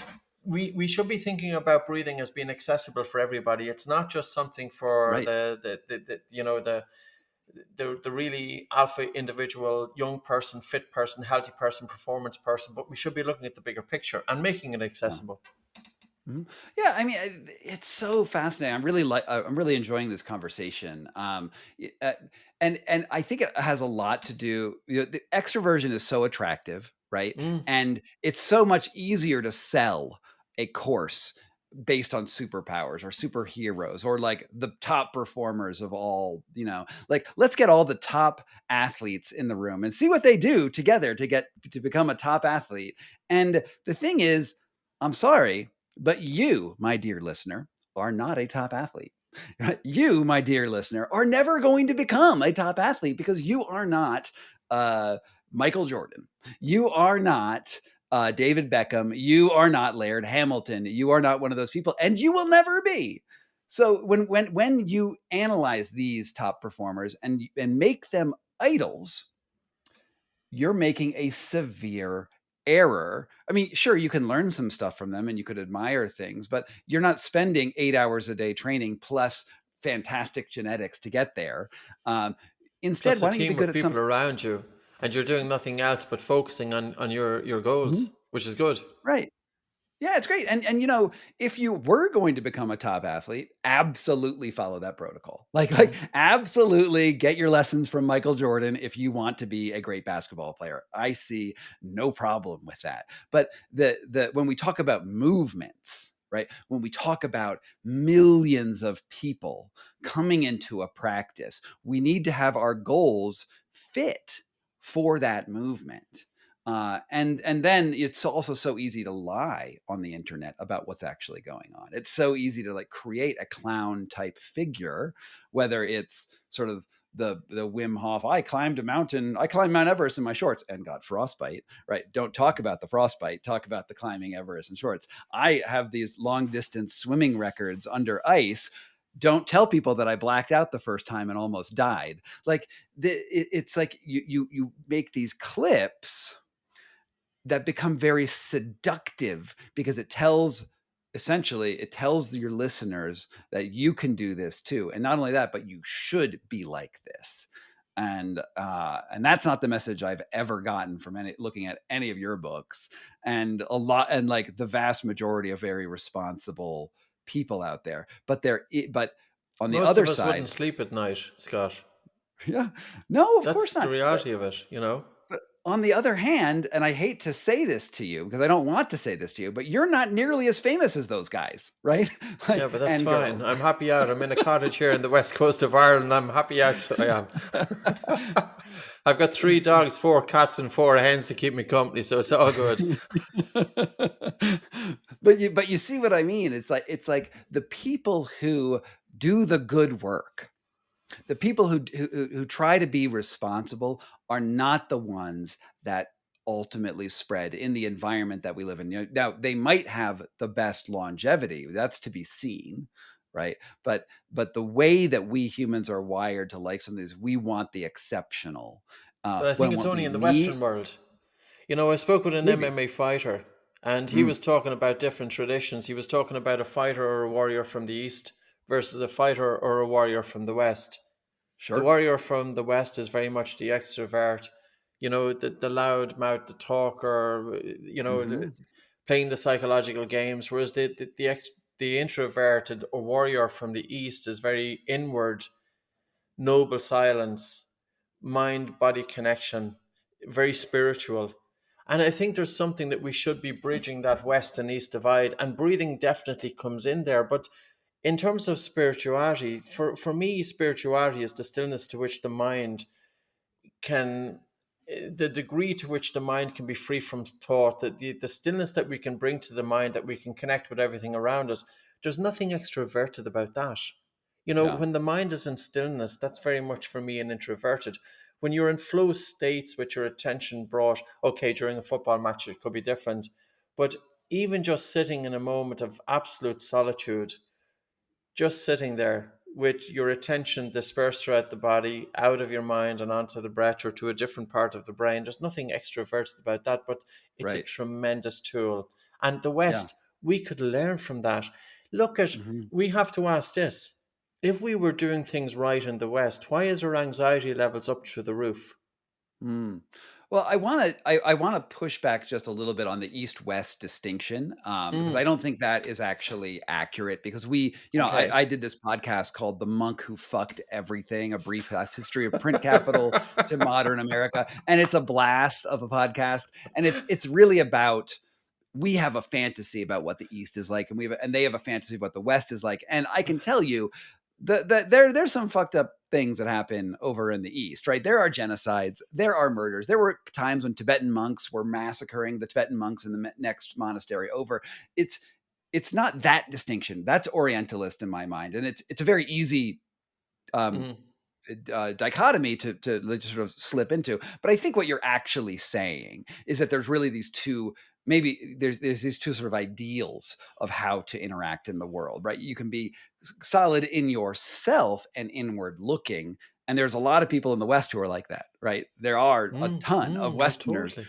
[SPEAKER 2] we should be thinking about breathing as being accessible for everybody. It's not just something for
[SPEAKER 1] Right.
[SPEAKER 2] the really alpha individual, young person, fit person, healthy person, performance person, but we should be looking at the bigger picture and making it
[SPEAKER 1] Yeah.
[SPEAKER 2] accessible.
[SPEAKER 1] Mhm. Yeah, I mean, it's so fascinating. I'm really enjoying this conversation. And I think it has a lot to do. The extroversion is so attractive, right?
[SPEAKER 2] Mm.
[SPEAKER 1] And it's so much easier to sell a course based on superpowers or superheroes or like the top performers of all. Like let's get all the top athletes in the room and see what they do together to become a top athlete. And the thing is, I'm sorry, but you, my dear listener, are not a top athlete. You, my dear listener, are never going to become a top athlete because you are not uh, Michael Jordan. You are not David Beckham. You are not Laird Hamilton. You are not one of those people, and you will never be. So when you analyze these top performers and make them idols, you're making a severe error. I mean, sure, you can learn some stuff from them and you could admire things, but you're not spending 8 hours a day training plus fantastic genetics to get there. Um, Instead,
[SPEAKER 2] Plus a
[SPEAKER 1] why don't you be
[SPEAKER 2] team
[SPEAKER 1] good
[SPEAKER 2] of
[SPEAKER 1] at
[SPEAKER 2] people
[SPEAKER 1] some?
[SPEAKER 2] around you, and you're doing nothing else but focusing on your
[SPEAKER 1] Mhm.
[SPEAKER 2] goals, which is good.
[SPEAKER 1] Right. Yeah, it's great. And if you were going to become a top athlete, absolutely follow that protocol. Like
[SPEAKER 2] Mm.
[SPEAKER 1] absolutely get your lessons from Michael Jordan if you want to be a great basketball player. I see no problem with that. But the when we talk about movements, right? When we talk about millions of people coming into a practice, we need to have our goals fit for that movement. And then it's also so easy to lie on the internet about what's actually going on. It's so easy to like create a clown type figure, whether it's sort of the Wim Hof. I climbed Mount Everest in my shorts and got frostbite. Right? Don't talk about the frostbite. Talk about the climbing Everest in shorts. I have these long distance swimming records under ice. Don't tell people that I blacked out the first time and almost died. Like it's like you make these clips that become very seductive because it tells your listeners that you can do this too, and not only that, but you should be like this. And that's not the message I've ever gotten from looking at any of your books, and like the vast majority of very responsible people out there. But on the
[SPEAKER 2] Most
[SPEAKER 1] other
[SPEAKER 2] of us
[SPEAKER 1] side,
[SPEAKER 2] wouldn't sleep at night, Scott.
[SPEAKER 1] yeah, no, of course
[SPEAKER 2] That's the
[SPEAKER 1] not. But
[SPEAKER 2] reality of it.
[SPEAKER 1] But on the other hand, and I hate to say this to you because I don't want to say this to you, but you're not nearly as famous as those guys, right?
[SPEAKER 2] Yeah,
[SPEAKER 1] Like,
[SPEAKER 2] but that's
[SPEAKER 1] and
[SPEAKER 2] fine.
[SPEAKER 1] girls.
[SPEAKER 2] I'm happy out. I'm in a cottage here in the west coast of Ireland. I'm happy out. So I am. I've got 3 dogs, 4 cats, and 4 hens to keep me company, so it's all good.
[SPEAKER 1] But you see what I mean? It's like the people who do the good work, the people who try to be responsible are not the ones that ultimately spread in the environment that we live in. Now they might have the best longevity. That's to be seen, right? But the way that we humans are wired to like something is we want the exceptional.
[SPEAKER 2] But I think
[SPEAKER 1] When
[SPEAKER 2] it's
[SPEAKER 1] what
[SPEAKER 2] only
[SPEAKER 1] we
[SPEAKER 2] in the
[SPEAKER 1] need,
[SPEAKER 2] Western world. I spoke with an
[SPEAKER 1] maybe.
[SPEAKER 2] MMA fighter, and he
[SPEAKER 1] Mm,
[SPEAKER 2] was talking about different traditions. He was talking about a fighter or a warrior from the East versus a fighter or a warrior from the West. The
[SPEAKER 1] sure.
[SPEAKER 2] warrior from the West is very much the extrovert, the loud mouth, the talker,
[SPEAKER 1] Hmm.
[SPEAKER 2] playing the psychological games, whereas the introverted or warrior from the East is very inward, noble silence, mind body connection, very spiritual. And I think there's something that we should be bridging that West and East divide, and breathing definitely comes in there. But in terms of spirituality, for me, spirituality is the stillness to which the mind can, the degree to which the mind can be free from thought, the stillness that we can bring to the mind, that we can connect with everything around us. There's nothing extroverted about that.
[SPEAKER 1] Yeah.
[SPEAKER 2] When the mind is in stillness, that's very much for me an introverted. When you're in flow states with your attention brought, okay, during a football match, it could be different. But even just sitting in a moment of absolute solitude, just sitting there with your attention dispersed throughout the body, out of your mind and onto the breath or to a different part of the brain. There's nothing extroverted about that, but it's a
[SPEAKER 1] Right.
[SPEAKER 2] tremendous tool. And the
[SPEAKER 1] Yeah.
[SPEAKER 2] West, we could learn from that. Look at,
[SPEAKER 1] Mhm.
[SPEAKER 2] we have to ask this. If we were doing things right in the West, why is our anxiety levels up through the roof?
[SPEAKER 1] Mm. Well, I wanna push back just a little bit on the East-West distinction, because I
[SPEAKER 2] Mm,
[SPEAKER 1] don't think that is actually accurate because
[SPEAKER 2] okay.
[SPEAKER 1] I did this podcast called "The Monk Who Fucked Everything: A Brief Past History of Print Capital to Modern America," and it's a blast of a podcast, and it's really about we have a fantasy about what the East is like, and they have a fantasy of what the West is like. And I can tell you, there's some fucked up things that happen over in the East, right? There are genocides, there are murders. There were times when Tibetan monks were massacring the Tibetan monks in the next monastery over. It's it's not that distinction. That's Orientalist in my mind, and it's a very easy um,
[SPEAKER 2] Mm,
[SPEAKER 1] dichotomy to just sort of slip into. But I think what you're actually saying is that there's really these two. Maybe there's these two sort of ideals of how to interact in the world, right? You can be solid in yourself and inward looking, and there's a lot of people in the West who are like that, right? There are a ton of
[SPEAKER 2] oh,
[SPEAKER 1] Westerners
[SPEAKER 2] totally.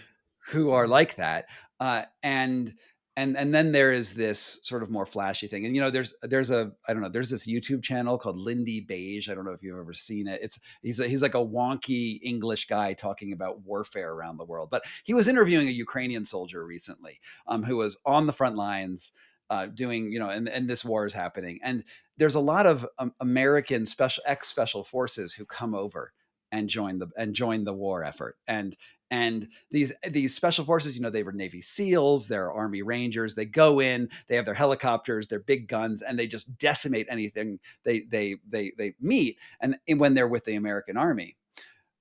[SPEAKER 1] who are
[SPEAKER 2] Mm,
[SPEAKER 1] like that, and then there is this sort of more flashy thing. And there's a I don't know, there's this YouTube channel called Lindy Beige. I don't know if you've ever seen it. He's like a wonky English guy talking about warfare around the world. But he was interviewing a Ukrainian soldier recently, who was on the front lines. Doing, and this war is happening, and there's a lot of American special forces who come over and join the war effort, and these special forces, they were Navy SEALs, they're Army Rangers. They go in, they have their helicopters, their big guns, and they just decimate anything they meet. And when they're with the American Army,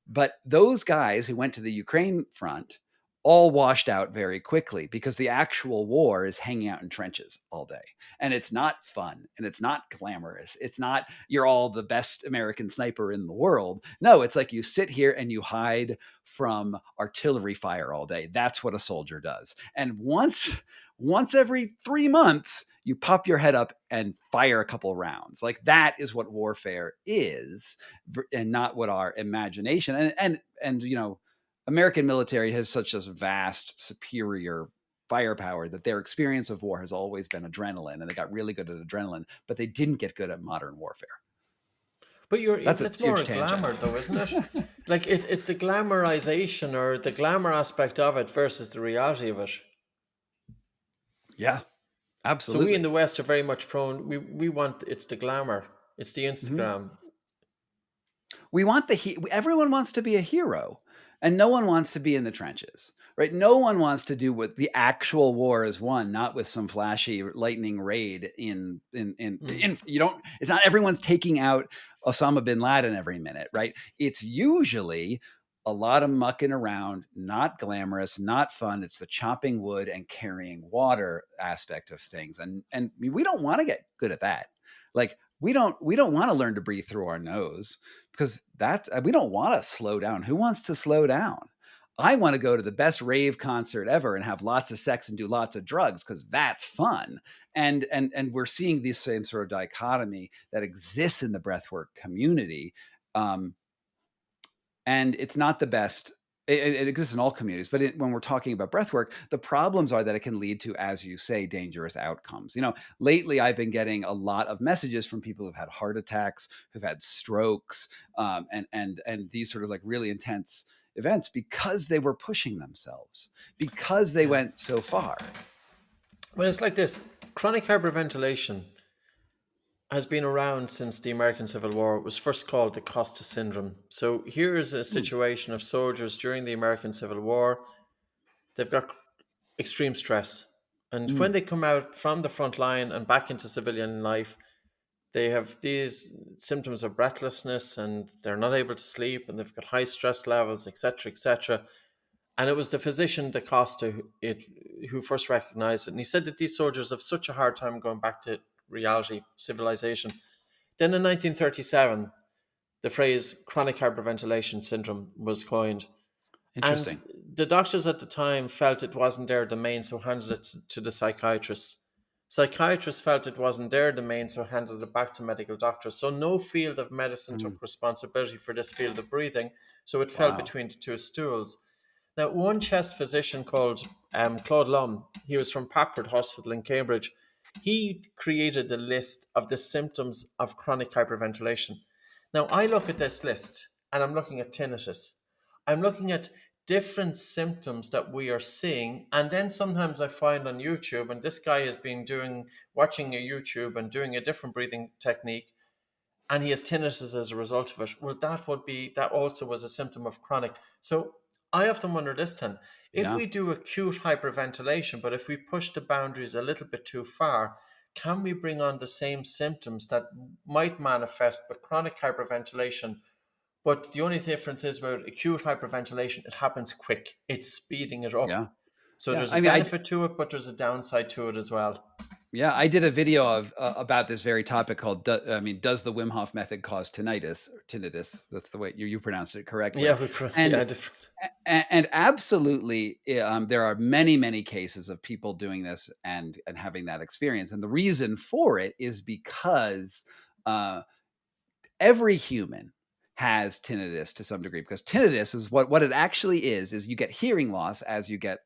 [SPEAKER 1] but those guys who went to the Ukraine front all washed out very quickly because the actual war is hanging out in trenches all day. And it's not fun and it's not glamorous. It's not you're all the best American sniper in the world. No, it's like you sit here and you hide from artillery fire all day. That's what a soldier does. And once every 3 months, you pop your head up and fire a couple rounds. Like that is what warfare is, and not what our imagination and American military has such a vast superior firepower that their experience of war has always been adrenaline, and they got really good at adrenaline, but they didn't get good at modern warfare.
[SPEAKER 2] but
[SPEAKER 1] That's a
[SPEAKER 2] that's more
[SPEAKER 1] huge
[SPEAKER 2] a
[SPEAKER 1] tangent.
[SPEAKER 2] glamour, though, isn't it? Like it's the glamorization or the glamour aspect of it versus the reality of it.
[SPEAKER 1] Yeah,
[SPEAKER 2] So we in
[SPEAKER 1] absolutely.
[SPEAKER 2] the West are very much prone. We want it's the glamour, it's the
[SPEAKER 1] Mhm.
[SPEAKER 2] Instagram.
[SPEAKER 1] We want everyone wants to be a hero, and no one wants to be in the trenches, right? No one wants to do what the actual war is won, not with some flashy lightning raid in
[SPEAKER 2] Mm.
[SPEAKER 1] you don't it's not everyone's taking out Osama bin Laden every minute, right? It's usually a lot of mucking around, not glamorous, not fun. It's the chopping wood and carrying water aspect of things. And we don't want to get good at that. Like we don't want to learn to breathe through our nose because that's we don't want to slow down. Who wants to slow down? I want to go to the best rave concert ever and have lots of sex and do lots of drugs because that's fun. And we're seeing this same sort of dichotomy that exists in the breathwork community. Um, and it's not the best. It exists in all communities, but when we're talking about breathwork, the problems are that it can lead to, as you say, dangerous outcomes. Lately I've been getting a lot of messages from people who've had heart attacks, who've had strokes, and these sort of like really intense events because they were pushing themselves, because they
[SPEAKER 2] Yeah.
[SPEAKER 1] went so far.
[SPEAKER 2] Well, it's like this: chronic hyperventilation has been around since the American Civil War. It was first called the Costa Syndrome. So here is a
[SPEAKER 1] Hmm.
[SPEAKER 2] situation of soldiers during the American Civil War. They've got extreme stress. And when
[SPEAKER 1] Mm.
[SPEAKER 2] they come out from the front line and back into civilian life, they have these symptoms of breathlessness and they're not able to sleep and they've got high stress levels, etc., etc. And it was the physician, Da Costa, who first recognized it. And he said that these soldiers have such a hard time going back to reality, civilization. Then in 1937, the phrase chronic hyperventilation syndrome was coined. And
[SPEAKER 1] Interesting.
[SPEAKER 2] the doctors at the time felt it wasn't their domain, so handed it to the psychiatrists. Psychiatrists felt it wasn't their domain, so handed it back to medical doctors. So no field of medicine
[SPEAKER 1] Mm.
[SPEAKER 2] took responsibility for this field of breathing, so it fell
[SPEAKER 1] Wow.
[SPEAKER 2] between the two stools. Now, one chest physician called Claude Lum, he was from Papworth Hospital in Cambridge, he created a list of the symptoms of chronic hyperventilation. Now, I look at this list and I'm looking at tinnitus. I'm looking at different symptoms that we are seeing. And then sometimes I find on YouTube, and this guy has been watching a YouTube and doing a different breathing technique, and he has tinnitus as a result of it. Well, that also was a symptom of chronic. So I often wonder this then, if
[SPEAKER 1] Yeah.
[SPEAKER 2] we do acute hyperventilation, but if we push the boundaries a little bit too far, can we bring on the same symptoms that might manifest with chronic hyperventilation? But the only difference is with acute hyperventilation, it happens quick. It's speeding it up.
[SPEAKER 1] Yeah.
[SPEAKER 2] So
[SPEAKER 1] Yeah.
[SPEAKER 2] there's a
[SPEAKER 1] I mean,
[SPEAKER 2] benefit to it, but there's a downside to it as well.
[SPEAKER 1] I did a video of about this very topic called, does the Wim Hof method cause tinnitus? Or tinnitus. That's the way you pronounced it correctly.
[SPEAKER 2] Yeah,
[SPEAKER 1] And
[SPEAKER 2] yeah, different.
[SPEAKER 1] and absolutely, there are many, many cases of people doing this and having that experience. And the reason for it is because uh, every human has tinnitus to some degree, because tinnitus is what it actually is you get hearing loss as you get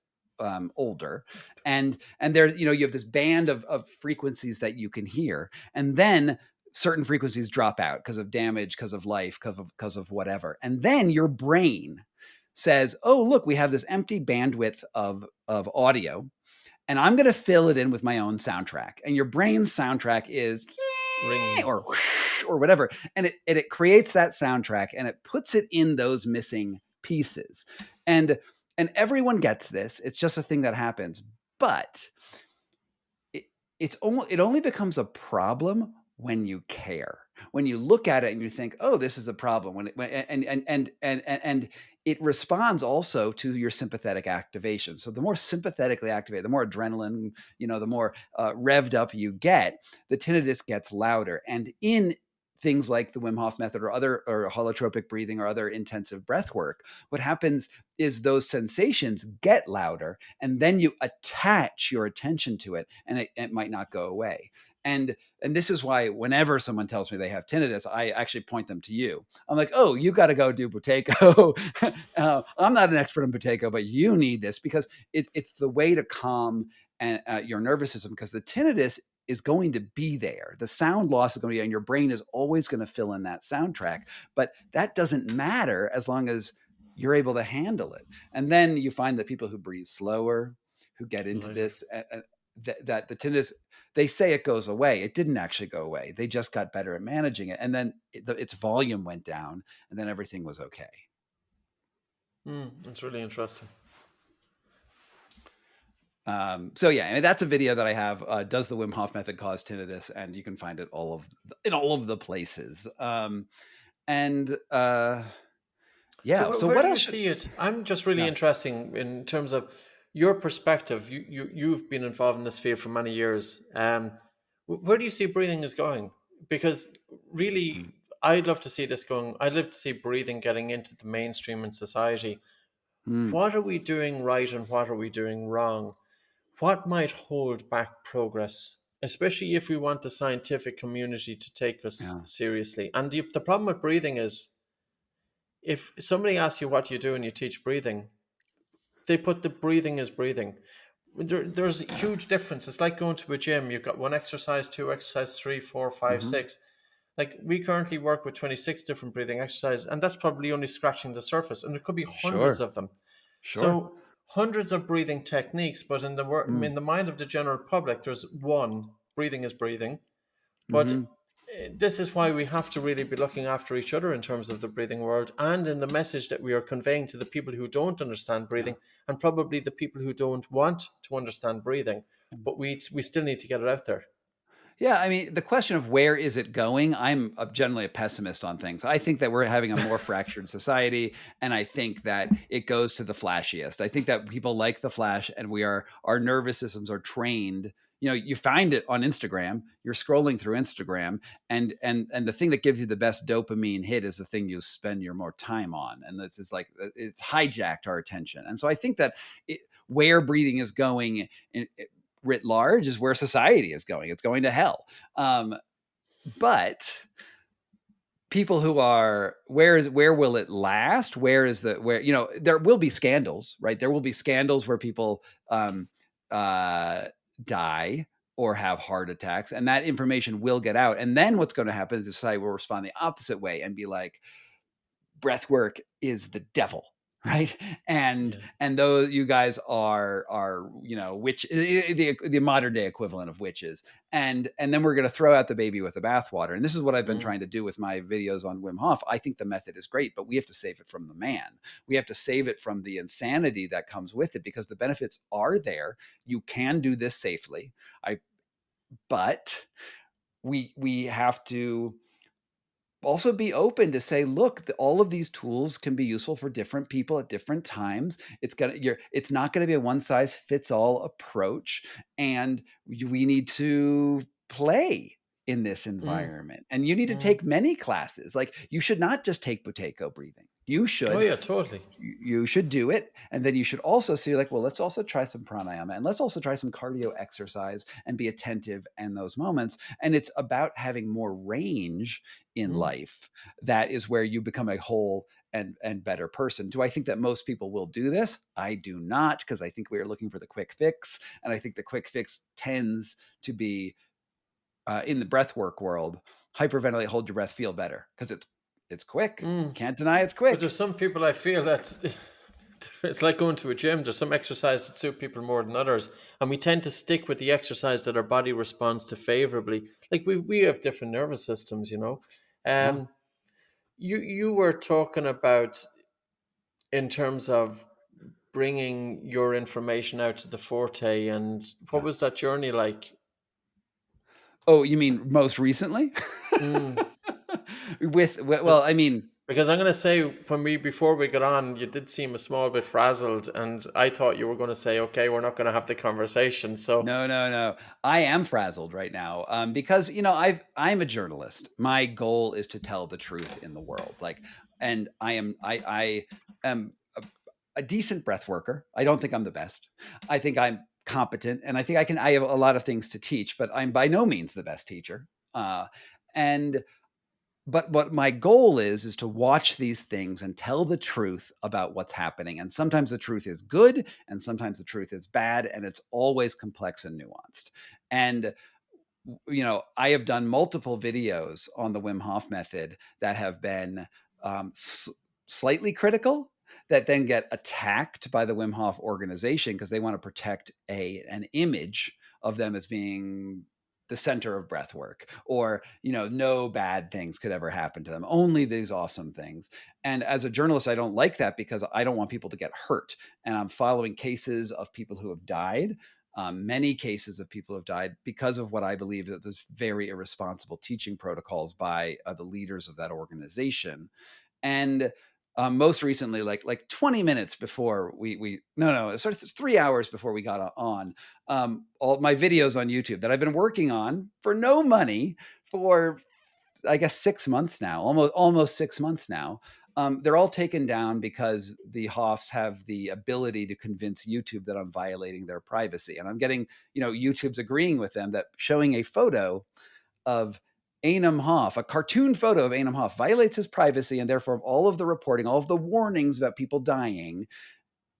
[SPEAKER 1] older, and there, you have this band of frequencies that you can hear, and then certain frequencies drop out because of damage, because of life, because of whatever, and then your brain says, oh, look, we have this empty bandwidth of audio, and I'm going to fill it in with my own soundtrack. And your brain's soundtrack is
[SPEAKER 2] Ring.
[SPEAKER 1] or or whatever, and it creates that soundtrack and it puts it in those missing pieces. And everyone gets this. It's just a thing that happens. But it only becomes a problem when you care. When you look at it and you think, "Oh, this is a problem." And it responds also to your sympathetic activation. So the more sympathetically activated, the more adrenaline, the more revved up you get, the tinnitus gets louder. And in things like the Wim Hof method or holotropic breathing or other intensive breath work, what happens is those sensations get louder, and then you attach your attention to it, and it might not go away. And this is why whenever someone tells me they have tinnitus, I actually point them to you. I'm like, oh, you got to go do Buteyko. I'm not an expert on Buteyko, but you need this because it's the way to calm your nervous system, because the tinnitus is going to be there. The sound loss is going to be, and your brain is always going to fill in that soundtrack. But that doesn't matter as long as you're able to handle it. And then you find that people who breathe slower, who get into
[SPEAKER 2] Lighter.
[SPEAKER 1] this, that the tinnitus, they say it goes away. It didn't actually go away. They just got better at managing it. And then its volume went down, and then everything was okay.
[SPEAKER 2] That's really interesting.
[SPEAKER 1] So yeah, I mean, that's a video that I have. Does the Wim Hof method cause tinnitus? And you can find it in all of the places. And yeah.
[SPEAKER 2] So
[SPEAKER 1] So
[SPEAKER 2] where
[SPEAKER 1] what
[SPEAKER 2] do you
[SPEAKER 1] else?
[SPEAKER 2] see it? I'm just really
[SPEAKER 1] Yeah.
[SPEAKER 2] interesting in terms of your perspective. You've been involved in this field for many years. Where do you see breathing is going? Because really, I'd love to see this going. I'd love to see breathing getting into the mainstream in society.
[SPEAKER 1] Mm,
[SPEAKER 2] What are we doing right and what are we doing wrong? What might hold back progress, especially if we want the scientific community to take us
[SPEAKER 1] yeah.
[SPEAKER 2] seriously? And the problem with breathing is, if somebody asks you what you do and you teach breathing, they put the breathing as breathing. There's a huge difference. It's like going to a gym. You've got one exercise, two exercise, three, four, five,
[SPEAKER 1] Mm-hmm.
[SPEAKER 2] six. Like we currently work with 26 different breathing exercises, and that's probably only scratching the surface. And there could be hundreds
[SPEAKER 1] Sure.
[SPEAKER 2] of them.
[SPEAKER 1] Sure.
[SPEAKER 2] So hundreds of breathing techniques, but
[SPEAKER 1] Mm,
[SPEAKER 2] in the mind of the general public, there's one breathing is breathing. But
[SPEAKER 1] mm-hmm.
[SPEAKER 2] this is why we have to really be looking after each other in terms of the breathing world and in the message that we are conveying to the people who don't understand
[SPEAKER 1] Yeah.
[SPEAKER 2] breathing and probably the people who don't want to understand breathing. But we still need to get it out there.
[SPEAKER 1] Yeah, I mean, the question of where is it going, I'm generally a pessimist on things. I think that we're having a more fractured society, and I think that it goes to the flashiest. I think that people like the flash, and our nervous systems are trained, you find it on Instagram, you're scrolling through Instagram, and the thing that gives you the best dopamine hit is the thing you spend your more time on. And this is like, it's hijacked our attention. And so I think that where breathing is going writ large is where society is going. It's going to hell. But people who are, where will it last? Where there will be scandals, right? There will be scandals where people die or have heart attacks, and that information will get out. And then what's going to happen is society will respond the opposite way and be like, breath work is the devil, right? And
[SPEAKER 2] Yeah.
[SPEAKER 1] those, you guys are witch, the modern day equivalent of witches. And then we're going to throw out the baby with the bathwater. And this is what I've been
[SPEAKER 2] Mm.
[SPEAKER 1] trying to do with my videos on Wim Hof. I think the method is great, but we have to save it from the man. We have to save it from the insanity that comes with it, because the benefits are there. You can do this safely. But we have to also be open to say, look, all of these tools can be useful for different people at different times. It's not going to be a one size fits all approach, and we need to play in this
[SPEAKER 2] Mm.
[SPEAKER 1] environment. And you need to
[SPEAKER 2] Mm.
[SPEAKER 1] take many classes. Like, you should not just take Buteyko breathing. You
[SPEAKER 2] Oh
[SPEAKER 1] should
[SPEAKER 2] yeah, totally.
[SPEAKER 1] you should do it. And then you should also see, like, well, let's also try some pranayama, and let's also try some cardio exercise, and be attentive in those moments. And it's about having more range in
[SPEAKER 2] Mm.
[SPEAKER 1] life. That is where you become a whole and better person. Do I think that most people will do this? I do not, because I think we are looking for the quick fix. And I think the quick fix tends to be, in the breathwork world, hyperventilate, hold your breath, feel better, because it's quick.
[SPEAKER 2] Mm.
[SPEAKER 1] Can't deny it's
[SPEAKER 2] But
[SPEAKER 1] quick.
[SPEAKER 2] there's some people I feel that it's like going to a gym. There's some exercise that suit people more than others, and we tend to stick with the exercise that our body responds to favorably. Like we have different nervous systems, you know.
[SPEAKER 1] Yeah.
[SPEAKER 2] Um, you were talking about in terms of bringing your information out to the forte, and what
[SPEAKER 1] Yeah.
[SPEAKER 2] was that journey like?
[SPEAKER 1] Oh, you mean most recently?
[SPEAKER 2] Mm.
[SPEAKER 1] Well, I mean,
[SPEAKER 2] Because I'm going to say, before we got on, you did seem a small bit frazzled, and I thought you were going to say, "Okay, we're not going to have the conversation." So,
[SPEAKER 1] no, no, no. I am frazzled right now, because I'm a journalist. My goal is to tell the truth in the world. Like, and I am a decent breath worker. I don't think I'm the best. I think I'm competent, and I think I have a lot of things to teach, but I'm by no means the best teacher. And But what my goal is to watch these things and tell the truth about what's happening. And sometimes the truth is good, and sometimes the truth is bad, and it's always complex and nuanced. And I have done multiple videos on the Wim Hof method that have been, slightly critical, that then get attacked by the Wim Hof organization, because they want to protect an image of them as being the center of breath work, or no bad things could ever happen to them, only these awesome things. And as a journalist, I don't like that, because I don't want people to get hurt. And I'm following cases of people who have died, many cases of people have died because of what I believe that there's very irresponsible teaching protocols by the leaders of that organization. And most recently, like 20 minutes before we no, sort of 3 hours before we got on, all my videos on YouTube that I've been working on for no money for, I guess, 6 months now, almost 6 months now. They're all taken down because the Hoffs have the ability to convince YouTube that I'm violating their privacy. And I'm getting, YouTube's agreeing with them that showing a photo of Einam Hoff, a cartoon photo of Einam Hoff, violates his privacy, and therefore all of the reporting, all of the warnings about people dying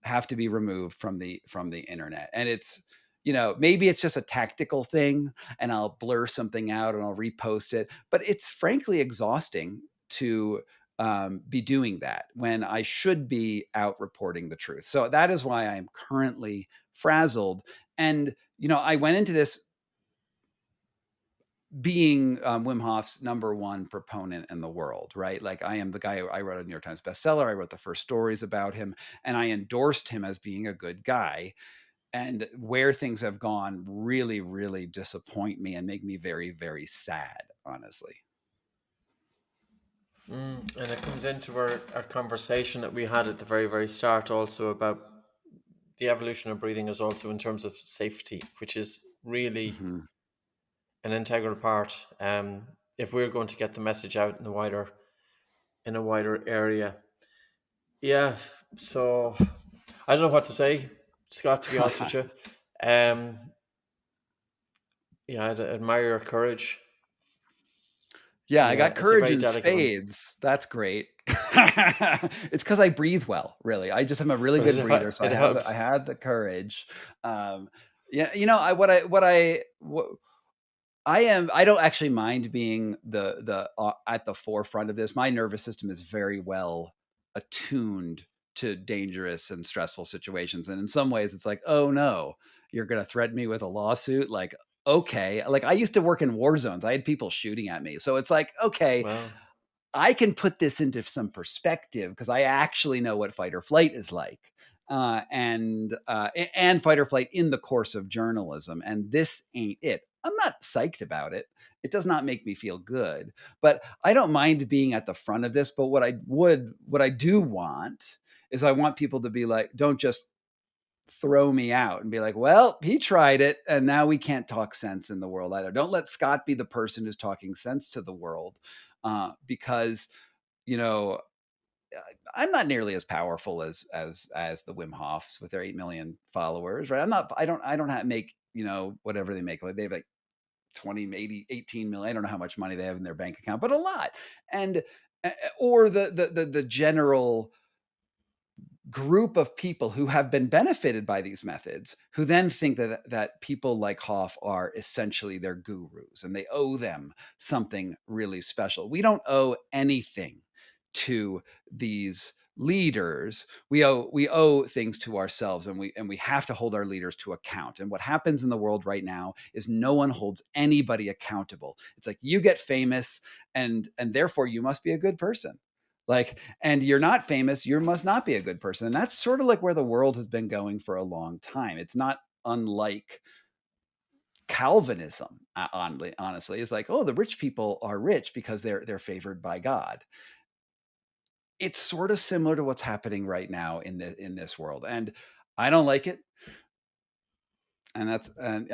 [SPEAKER 1] have to be removed from the internet. And it's, maybe it's just a tactical thing, and I'll blur something out and I'll repost it, but it's frankly exhausting to be doing that when I should be out reporting the truth. So that is why I am currently frazzled. And I went into this being Wim Hof's number one proponent in the world, right? Like, I am the guy I wrote a New York Times bestseller. I wrote the first stories about him, and I endorsed him as being a good guy. And where things have gone really, really disappoint me and make me very, very sad, honestly.
[SPEAKER 2] and it comes into our conversation that we had at the very, very start also about the evolution of breathing is also in terms of safety, which is really
[SPEAKER 1] Mhm.
[SPEAKER 2] an integral part. If we're going to get the message out in a wider area, yeah. So I don't know what to say, Scott. To be honest with you, um, yeah, I admire your courage.
[SPEAKER 1] Yeah, I
[SPEAKER 2] Yeah,
[SPEAKER 1] got
[SPEAKER 2] it's a
[SPEAKER 1] courage
[SPEAKER 2] very
[SPEAKER 1] in
[SPEAKER 2] delicate one,
[SPEAKER 1] spades. That's great. It's because I breathe well, really. I just am a really
[SPEAKER 2] but
[SPEAKER 1] good breather, so
[SPEAKER 2] it
[SPEAKER 1] I
[SPEAKER 2] helps.
[SPEAKER 1] have the courage. Um, yeah, I don't actually mind being the at the forefront of this. My nervous system is very well attuned to dangerous and stressful situations. And in some ways it's like, "Oh no, you're going to threaten me with a lawsuit?" Like, okay. Like I used to work in war zones. I had people shooting at me. So it's like, okay,
[SPEAKER 2] Well,
[SPEAKER 1] I can put this into some perspective because I actually know what fight or flight is like, and fight or flight in the course of journalism. And this ain't it. I'm not psyched about it. It does not make me feel good, but I don't mind being at the front of this. But what I do want is I want people to be like, don't just throw me out and be like, well, he tried it and now we can't talk sense in the world either. Don't let Scott be the person who's talking sense to the world, because you know I'm not nearly as powerful as the Wim Hofs with their 8 million followers, right? I don't have make whatever they make. Like they have like 20, 80, 18 million. I don't know how much money they have in their bank account, but a lot. And or the general group of people who have been benefited by these methods, who then think that people like Hoff are essentially their gurus and they owe them something really special. We don't owe anything to these leaders. We owe things to ourselves, and we have to hold our leaders to account. And what happens in the world right now is no one holds anybody accountable. It's like you get famous and therefore you must be a good person. Like, and you're not famous, you must not be a good person. And that's sort of like where the world has been going for a long time. It's not unlike Calvinism, honestly. It's like, oh, the rich people are rich because they're favored by God. It's sort of similar to what's happening right now in this world. And I don't like it. And I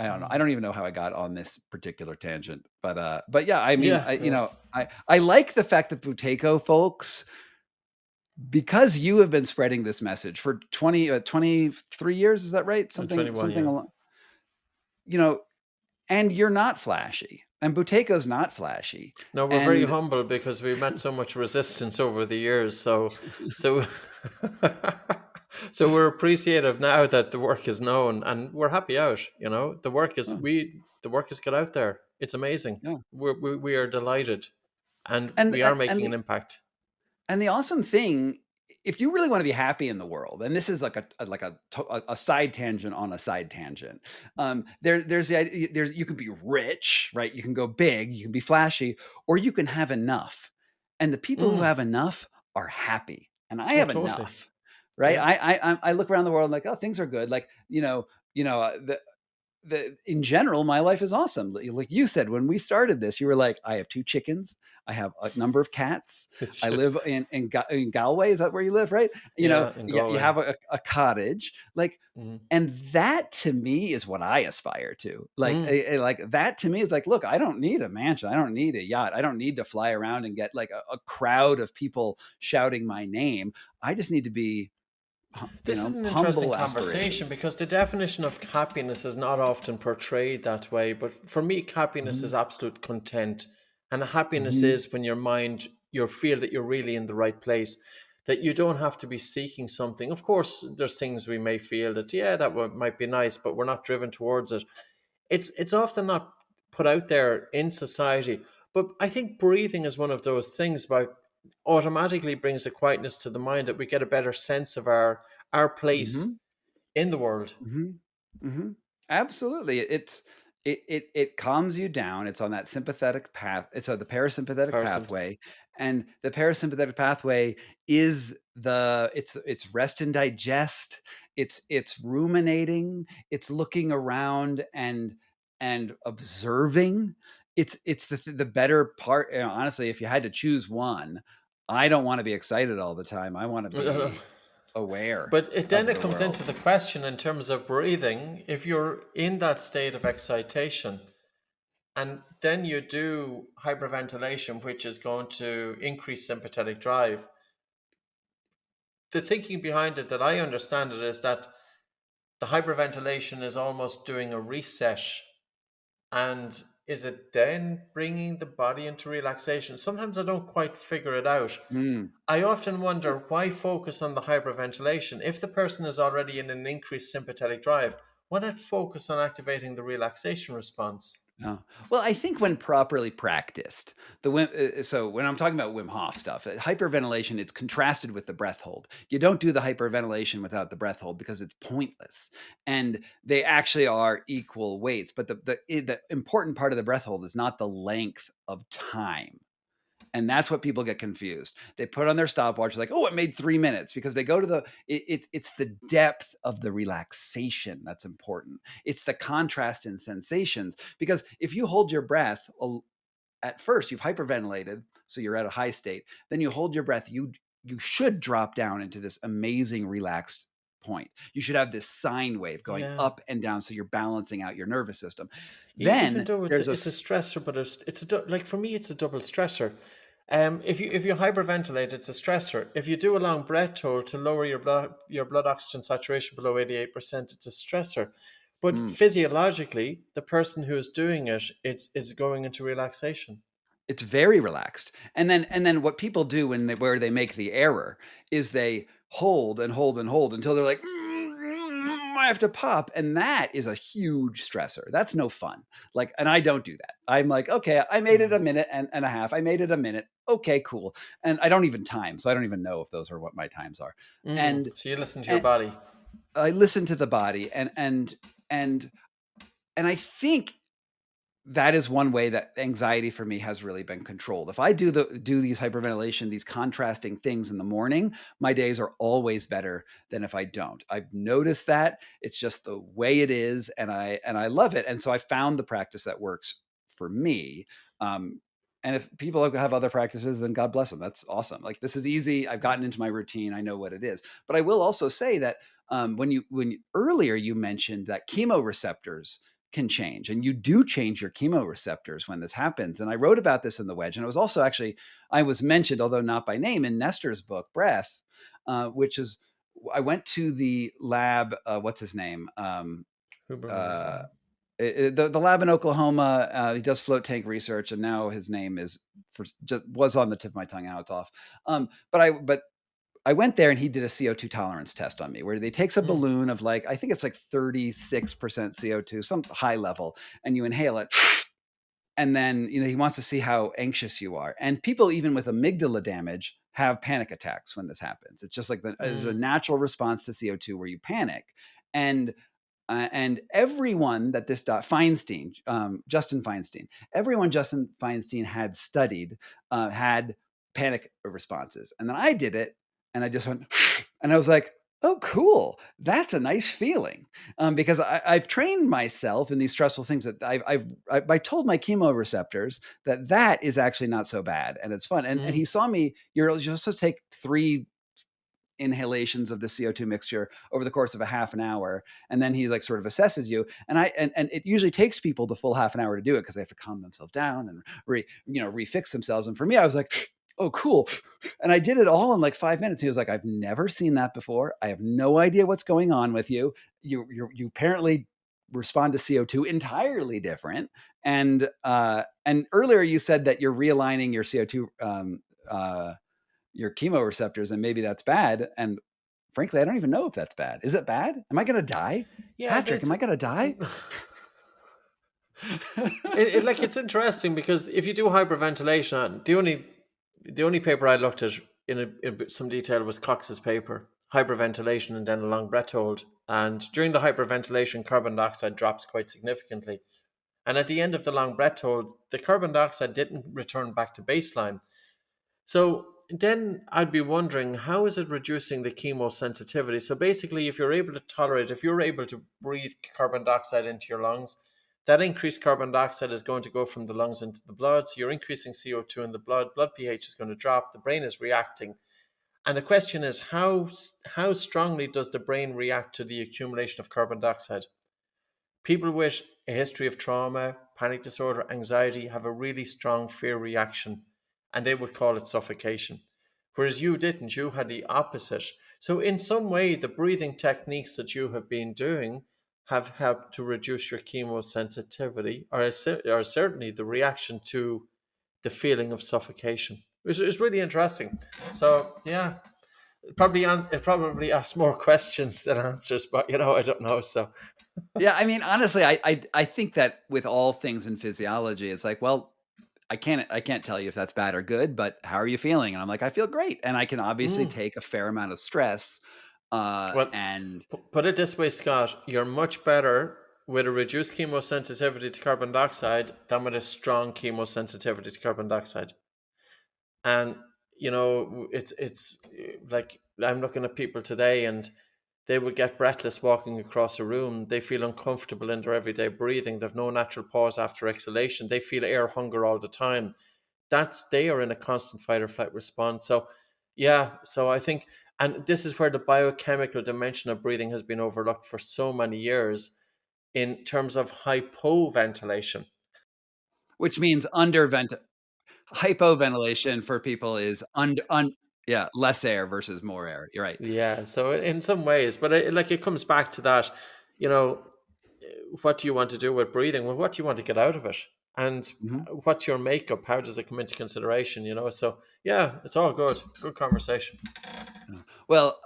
[SPEAKER 1] don't know. I don't even know how I got on this particular tangent, but yeah, I mean,
[SPEAKER 2] yeah, yeah.
[SPEAKER 1] I like the fact that Buteyko folks, because you have been spreading this message for 23 years, is that right?
[SPEAKER 2] I'm
[SPEAKER 1] Something
[SPEAKER 2] 21.
[SPEAKER 1] something
[SPEAKER 2] Yeah.
[SPEAKER 1] along, you know, and you're not flashy, and Buteyko's not flashy,
[SPEAKER 2] No, we're very
[SPEAKER 1] and
[SPEAKER 2] humble because we met so much resistance over the years. So, so we're appreciative now that the work is known, and we're happy out. You know,
[SPEAKER 1] oh,
[SPEAKER 2] the work has got out there. It's amazing.
[SPEAKER 1] yeah,
[SPEAKER 2] We are delighted, and
[SPEAKER 1] and
[SPEAKER 2] we are making an impact.
[SPEAKER 1] the awesome thing, if you really want to be happy in the world, and this is like a side tangent on a side tangent, there's the idea, there's you can be rich, right? You can go big, you can be flashy, or you can have enough. And the people who
[SPEAKER 2] Mm.
[SPEAKER 1] have enough are happy, and I
[SPEAKER 2] Oh,
[SPEAKER 1] have
[SPEAKER 2] totally.
[SPEAKER 1] enough, right?
[SPEAKER 2] Yeah.
[SPEAKER 1] I look around the world and like, oh, things are good. Like in general, my life is awesome. Like you said, when we started this, you were like, I have 2 chickens. I have a number of cats. I live in Galway. Is that where you live? Right.
[SPEAKER 2] Yeah, in
[SPEAKER 1] You
[SPEAKER 2] Galway.
[SPEAKER 1] have a cottage, like,
[SPEAKER 2] Mm.
[SPEAKER 1] and that to me is what I aspire to.
[SPEAKER 2] Mm.
[SPEAKER 1] Like that to me is like, look, I don't need a mansion. I don't need a yacht. I don't need to fly around and get like a crowd of people shouting my name. I just need to be,
[SPEAKER 2] This is an interesting
[SPEAKER 1] humble
[SPEAKER 2] conversation
[SPEAKER 1] aspirations.
[SPEAKER 2] because the definition of happiness is not often portrayed that way. But for me, happiness
[SPEAKER 1] Hmm.
[SPEAKER 2] is absolute content. And happiness
[SPEAKER 1] Hmm.
[SPEAKER 2] is when your mind, you feel that you're really in the right place, that you don't have to be seeking something. Of course, there's things we may feel that, yeah, might be nice, but we're not driven towards it. It's often not put out there in society. But I think breathing is one of those things about automatically brings a quietness to the mind that we get a better sense of our
[SPEAKER 1] Hmm.
[SPEAKER 2] place in the world.
[SPEAKER 1] Mhm. Mhm. Absolutely. It calms you down. It's on that sympathetic path. It's on the parasympathetic
[SPEAKER 2] Person.
[SPEAKER 1] pathway, and the parasympathetic pathway is it's rest and digest. It's ruminating. It's looking around and observing. It's the better part. Honestly, if you had to choose one, I don't want to be excited all the time. I want to
[SPEAKER 2] No, no, no.
[SPEAKER 1] be aware
[SPEAKER 2] But then
[SPEAKER 1] of
[SPEAKER 2] it
[SPEAKER 1] the
[SPEAKER 2] comes into
[SPEAKER 1] world.
[SPEAKER 2] the question in terms of breathing. If you're in that state of excitation and then you do hyperventilation, which is going to increase sympathetic drive, the thinking behind it that I understand it is that the hyperventilation is almost doing a reset. And is it then bringing the body into relaxation? Sometimes I don't quite figure it out.
[SPEAKER 1] Mm.
[SPEAKER 2] I often wonder why focus on the hyperventilation. If the person is already in an increased sympathetic drive, why not focus on activating the relaxation response?
[SPEAKER 1] Oh. Well, I think when properly practiced, so when I'm talking about Wim Hof stuff, hyperventilation, it's contrasted with the breath hold. You don't do the hyperventilation without the breath hold because it's pointless. And they actually are equal weights. But the important part of the breath hold is not the length of time. And that's what people get confused. They put on their stopwatch, like, oh, it made 3 minutes, because they go to it's the depth of the relaxation that's important. It's the contrast in sensations. Because if you hold your breath, at first you've hyperventilated, so you're at a high state, then you hold your breath, you should drop down into this amazing relaxed point. You should have this sine wave going
[SPEAKER 2] Yeah.
[SPEAKER 1] up and down, so you're balancing out your nervous system.
[SPEAKER 2] Even
[SPEAKER 1] Then
[SPEAKER 2] though
[SPEAKER 1] there's
[SPEAKER 2] it's a stressor, but like for me, it's a double stressor. If you hyperventilate, it's a stressor. If you do a long breath hold to lower your blood oxygen saturation below 88%, it's a stressor. But
[SPEAKER 1] mm,
[SPEAKER 2] physiologically, the person who is doing it, it's going into relaxation.
[SPEAKER 1] it's very relaxed. And then what people do where they make the error is they hold and hold and hold until they're like, I have to pop. And that is a huge stressor. That's no fun. Like, and I don't do that. I'm like, okay, I made it a
[SPEAKER 2] Mm.
[SPEAKER 1] minute and a half. I made it a minute. Okay, cool. And I don't even time. So I don't even know if those are what my times are. And,
[SPEAKER 2] So you listen to your
[SPEAKER 1] and
[SPEAKER 2] body.
[SPEAKER 1] I listen to the body, and and I think that is one way that anxiety for me has really been controlled. If I do these hyperventilation, these contrasting things in the morning, my days are always better than if I don't. I've noticed that. It's just the way it is, and I love it. And so I found the practice that works for me. Um, and if people have other practices, then God bless them. That's awesome. Like, this is easy. I've gotten into my routine. I know what it is. But I will also say that earlier you mentioned that chemoreceptors can change, and you do change your chemoreceptors when this happens. And I wrote about this in the Wedge, and it was also actually, I was mentioned, although not by name, in Nestor's book Breath, which is, I went to the lab, what's his name,
[SPEAKER 2] Huberman's.
[SPEAKER 1] uh, the lab in Oklahoma. He does float tank research, and now his name was on the tip of my tongue. Now it's off. But I went there, and he did a CO2 tolerance test on me, where they takes a
[SPEAKER 2] Mm.
[SPEAKER 1] balloon of, like, I think it's like 36% CO2, some high level, and you inhale it. And then, he wants to see how anxious you are. And people, even with amygdala damage, have panic attacks when this happens. It's just like there's a
[SPEAKER 2] Mm.
[SPEAKER 1] natural response to CO2 where you panic. And everyone that Feinstein, Justin Feinstein, everyone Justin Feinstein had studied had panic responses. And then I did it, and I just went, and I was like, oh, cool. That's a nice feeling. Because I've trained myself in these stressful things that I told my chemoreceptors that is actually not so bad, and it's fun. And
[SPEAKER 2] Mm.
[SPEAKER 1] he saw me, you're supposed to take 3 inhalations of the CO2 mixture over the course of a half an hour. And then he, like, sort of assesses you. And it usually takes people the full half an hour to do it, because they have to calm themselves down and refix themselves. And for me, I was like, oh, cool. And I did it all in like 5 minutes. He was like, I've never seen that before. I have no idea what's going on with you. You apparently respond to CO2 entirely different. And earlier you said that you're realigning your CO2, your chemoreceptors, and maybe that's bad. And frankly, I don't even know if that's bad. Is it bad? Am I going to die?
[SPEAKER 2] Yeah,
[SPEAKER 1] Patrick,
[SPEAKER 2] that's
[SPEAKER 1] am I going to die?
[SPEAKER 2] like it's interesting because if you do hyperventilation, the only paper I looked at in some detail was Cox's paper, hyperventilation and then a long breath hold. And during the hyperventilation, carbon dioxide drops quite significantly. And at the end of the long breath hold, the carbon dioxide didn't return back to baseline. So then I'd be wondering, how is it reducing the chemosensitivity? So basically, if you're able to breathe carbon dioxide into your lungs, that increased carbon dioxide is going to go from the lungs into the blood. So you're increasing CO2 in the blood pH is going to drop, the brain is reacting. And the question is, how strongly does the brain react to the accumulation of carbon dioxide? People with a history of trauma, panic disorder, anxiety have a really strong fear reaction, and they would call it suffocation. Whereas you didn't, you had the opposite. So, in some way, the breathing techniques that you have been doing have helped to reduce your chemosensitivity, or certainly the reaction to the feeling of suffocation, which is really interesting. So, yeah, it probably asks more questions than answers, but I don't know. So,
[SPEAKER 1] Yeah, I mean, honestly, I think that with all things in physiology, it's like, well, I can't tell you if that's bad or good, but how are you feeling? And I'm like, I feel great, and I can obviously
[SPEAKER 2] mm.
[SPEAKER 1] take a fair amount of stress,
[SPEAKER 2] Well,
[SPEAKER 1] and
[SPEAKER 2] put it this way, Scott, you're much better with a reduced chemosensitivity to carbon dioxide than with a strong chemosensitivity to carbon dioxide. And it's like I'm looking at people today, and they would get breathless walking across a room. They feel uncomfortable in their everyday breathing. They've no natural pause after exhalation. They feel air hunger all the time. They are in a constant fight or flight response. So yeah, so I think, and this is where the biochemical dimension of breathing has been overlooked for so many years in terms of hypoventilation.
[SPEAKER 1] which means undervent hypoventilation for people is yeah, less air versus more air. You're right.
[SPEAKER 2] Yeah, so in some ways, but it comes back to that, you know, what do you want to do with breathing? Well, what do you want to get out of it? And
[SPEAKER 1] Mhm.
[SPEAKER 2] what's your makeup? How does it come into consideration? So yeah, it's all good. Good conversation.
[SPEAKER 1] Well,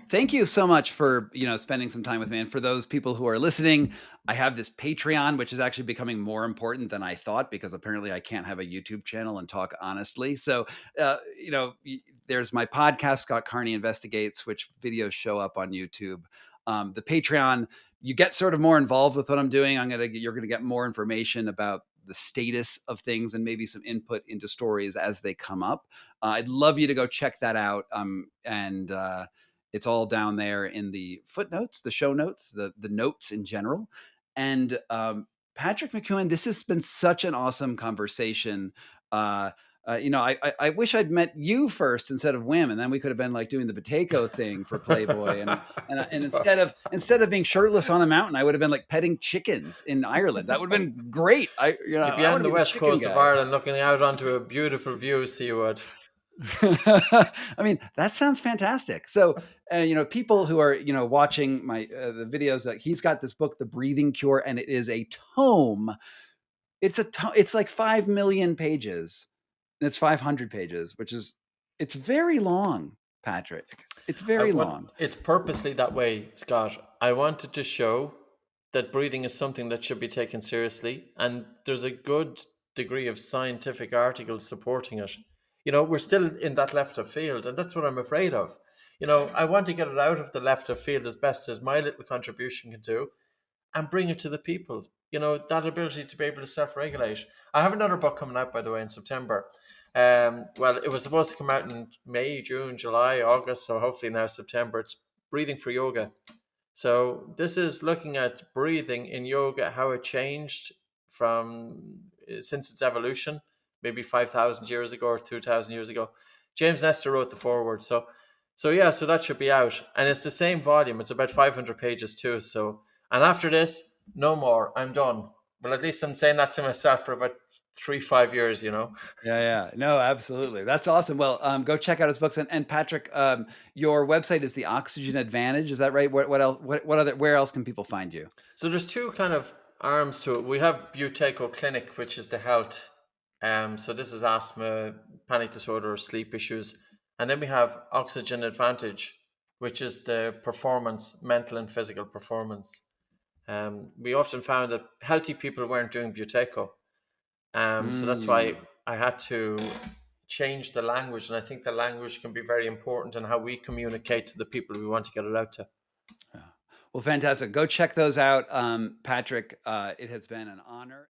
[SPEAKER 1] thank you so much for spending some time with me. And for those people who are listening, I have this Patreon, which is actually becoming more important than I thought because apparently I can't have a YouTube channel and talk honestly. So, there's my podcast, Scott Carney Investigates, which videos show up on YouTube. The Patreon, you get sort of more involved with what I'm doing. You're gonna get more information about the status of things and maybe some input into stories as they come up. I'd love you to go check that out. And it's all down there in the footnotes, the show notes, the notes in general. And Patrick McKeown, this has been such an awesome conversation. I wish I'd met you first instead of Wim, and then we could have been like doing the Buteyko thing for Playboy, and instead of being shirtless on a mountain, I would have been like petting chickens in Ireland. That would have been great.
[SPEAKER 2] You'd be
[SPEAKER 1] I
[SPEAKER 2] on
[SPEAKER 1] want to
[SPEAKER 2] the
[SPEAKER 1] be the
[SPEAKER 2] west
[SPEAKER 1] chicken
[SPEAKER 2] coast of
[SPEAKER 1] guy.
[SPEAKER 2] Ireland looking out onto a beautiful view, see you would.
[SPEAKER 1] I mean, that sounds fantastic. So, people who are, watching my the videos, he's got this book, The Breathing Cure, and it is a tome. It's like 5 million pages, and it's 500 pages, it's very long, Patrick. It's very long.
[SPEAKER 2] It's purposely that way, Scott. I wanted to show that breathing is something that should be taken seriously, and there's a good degree of scientific articles supporting it. We're still in that left of field, and that's what I'm afraid of. I want to get it out of the left of field as best as my little contribution can do, and bring it to the people. That ability to be able to self-regulate. I have another book coming out, by the way, in September. Well, it was supposed to come out in May, June, July, August, so hopefully now September. It's Breathing for Yoga. So this is looking at breathing in yoga, how it changed from since its evolution, maybe 5,000 years ago or 2,000 years ago. James Nestor wrote the foreword. So that should be out. And it's the same volume. It's about 500 pages too. And after this, no more. I'm done. Well, at least I'm saying that to myself for about 3, 5 years.
[SPEAKER 1] Yeah, yeah. No, absolutely. That's awesome. Well, go check out his books. And Patrick, your website is the Oxygen Advantage. Is that right? What else? Where else can people find you?
[SPEAKER 2] So there's two kind of arms to it. We have Buteyko Clinic, which is the health. So this is asthma, panic disorder, sleep issues. And then we have Oxygen Advantage, which is the performance, mental and physical performance. We often found that healthy people weren't doing Buteyko. So that's why
[SPEAKER 1] Mm.
[SPEAKER 2] I had to change the language. And I think the language can be very important in how we communicate to the people we want to get it out to.
[SPEAKER 1] Yeah. Well, fantastic. Go check those out, Patrick. It has been an honor.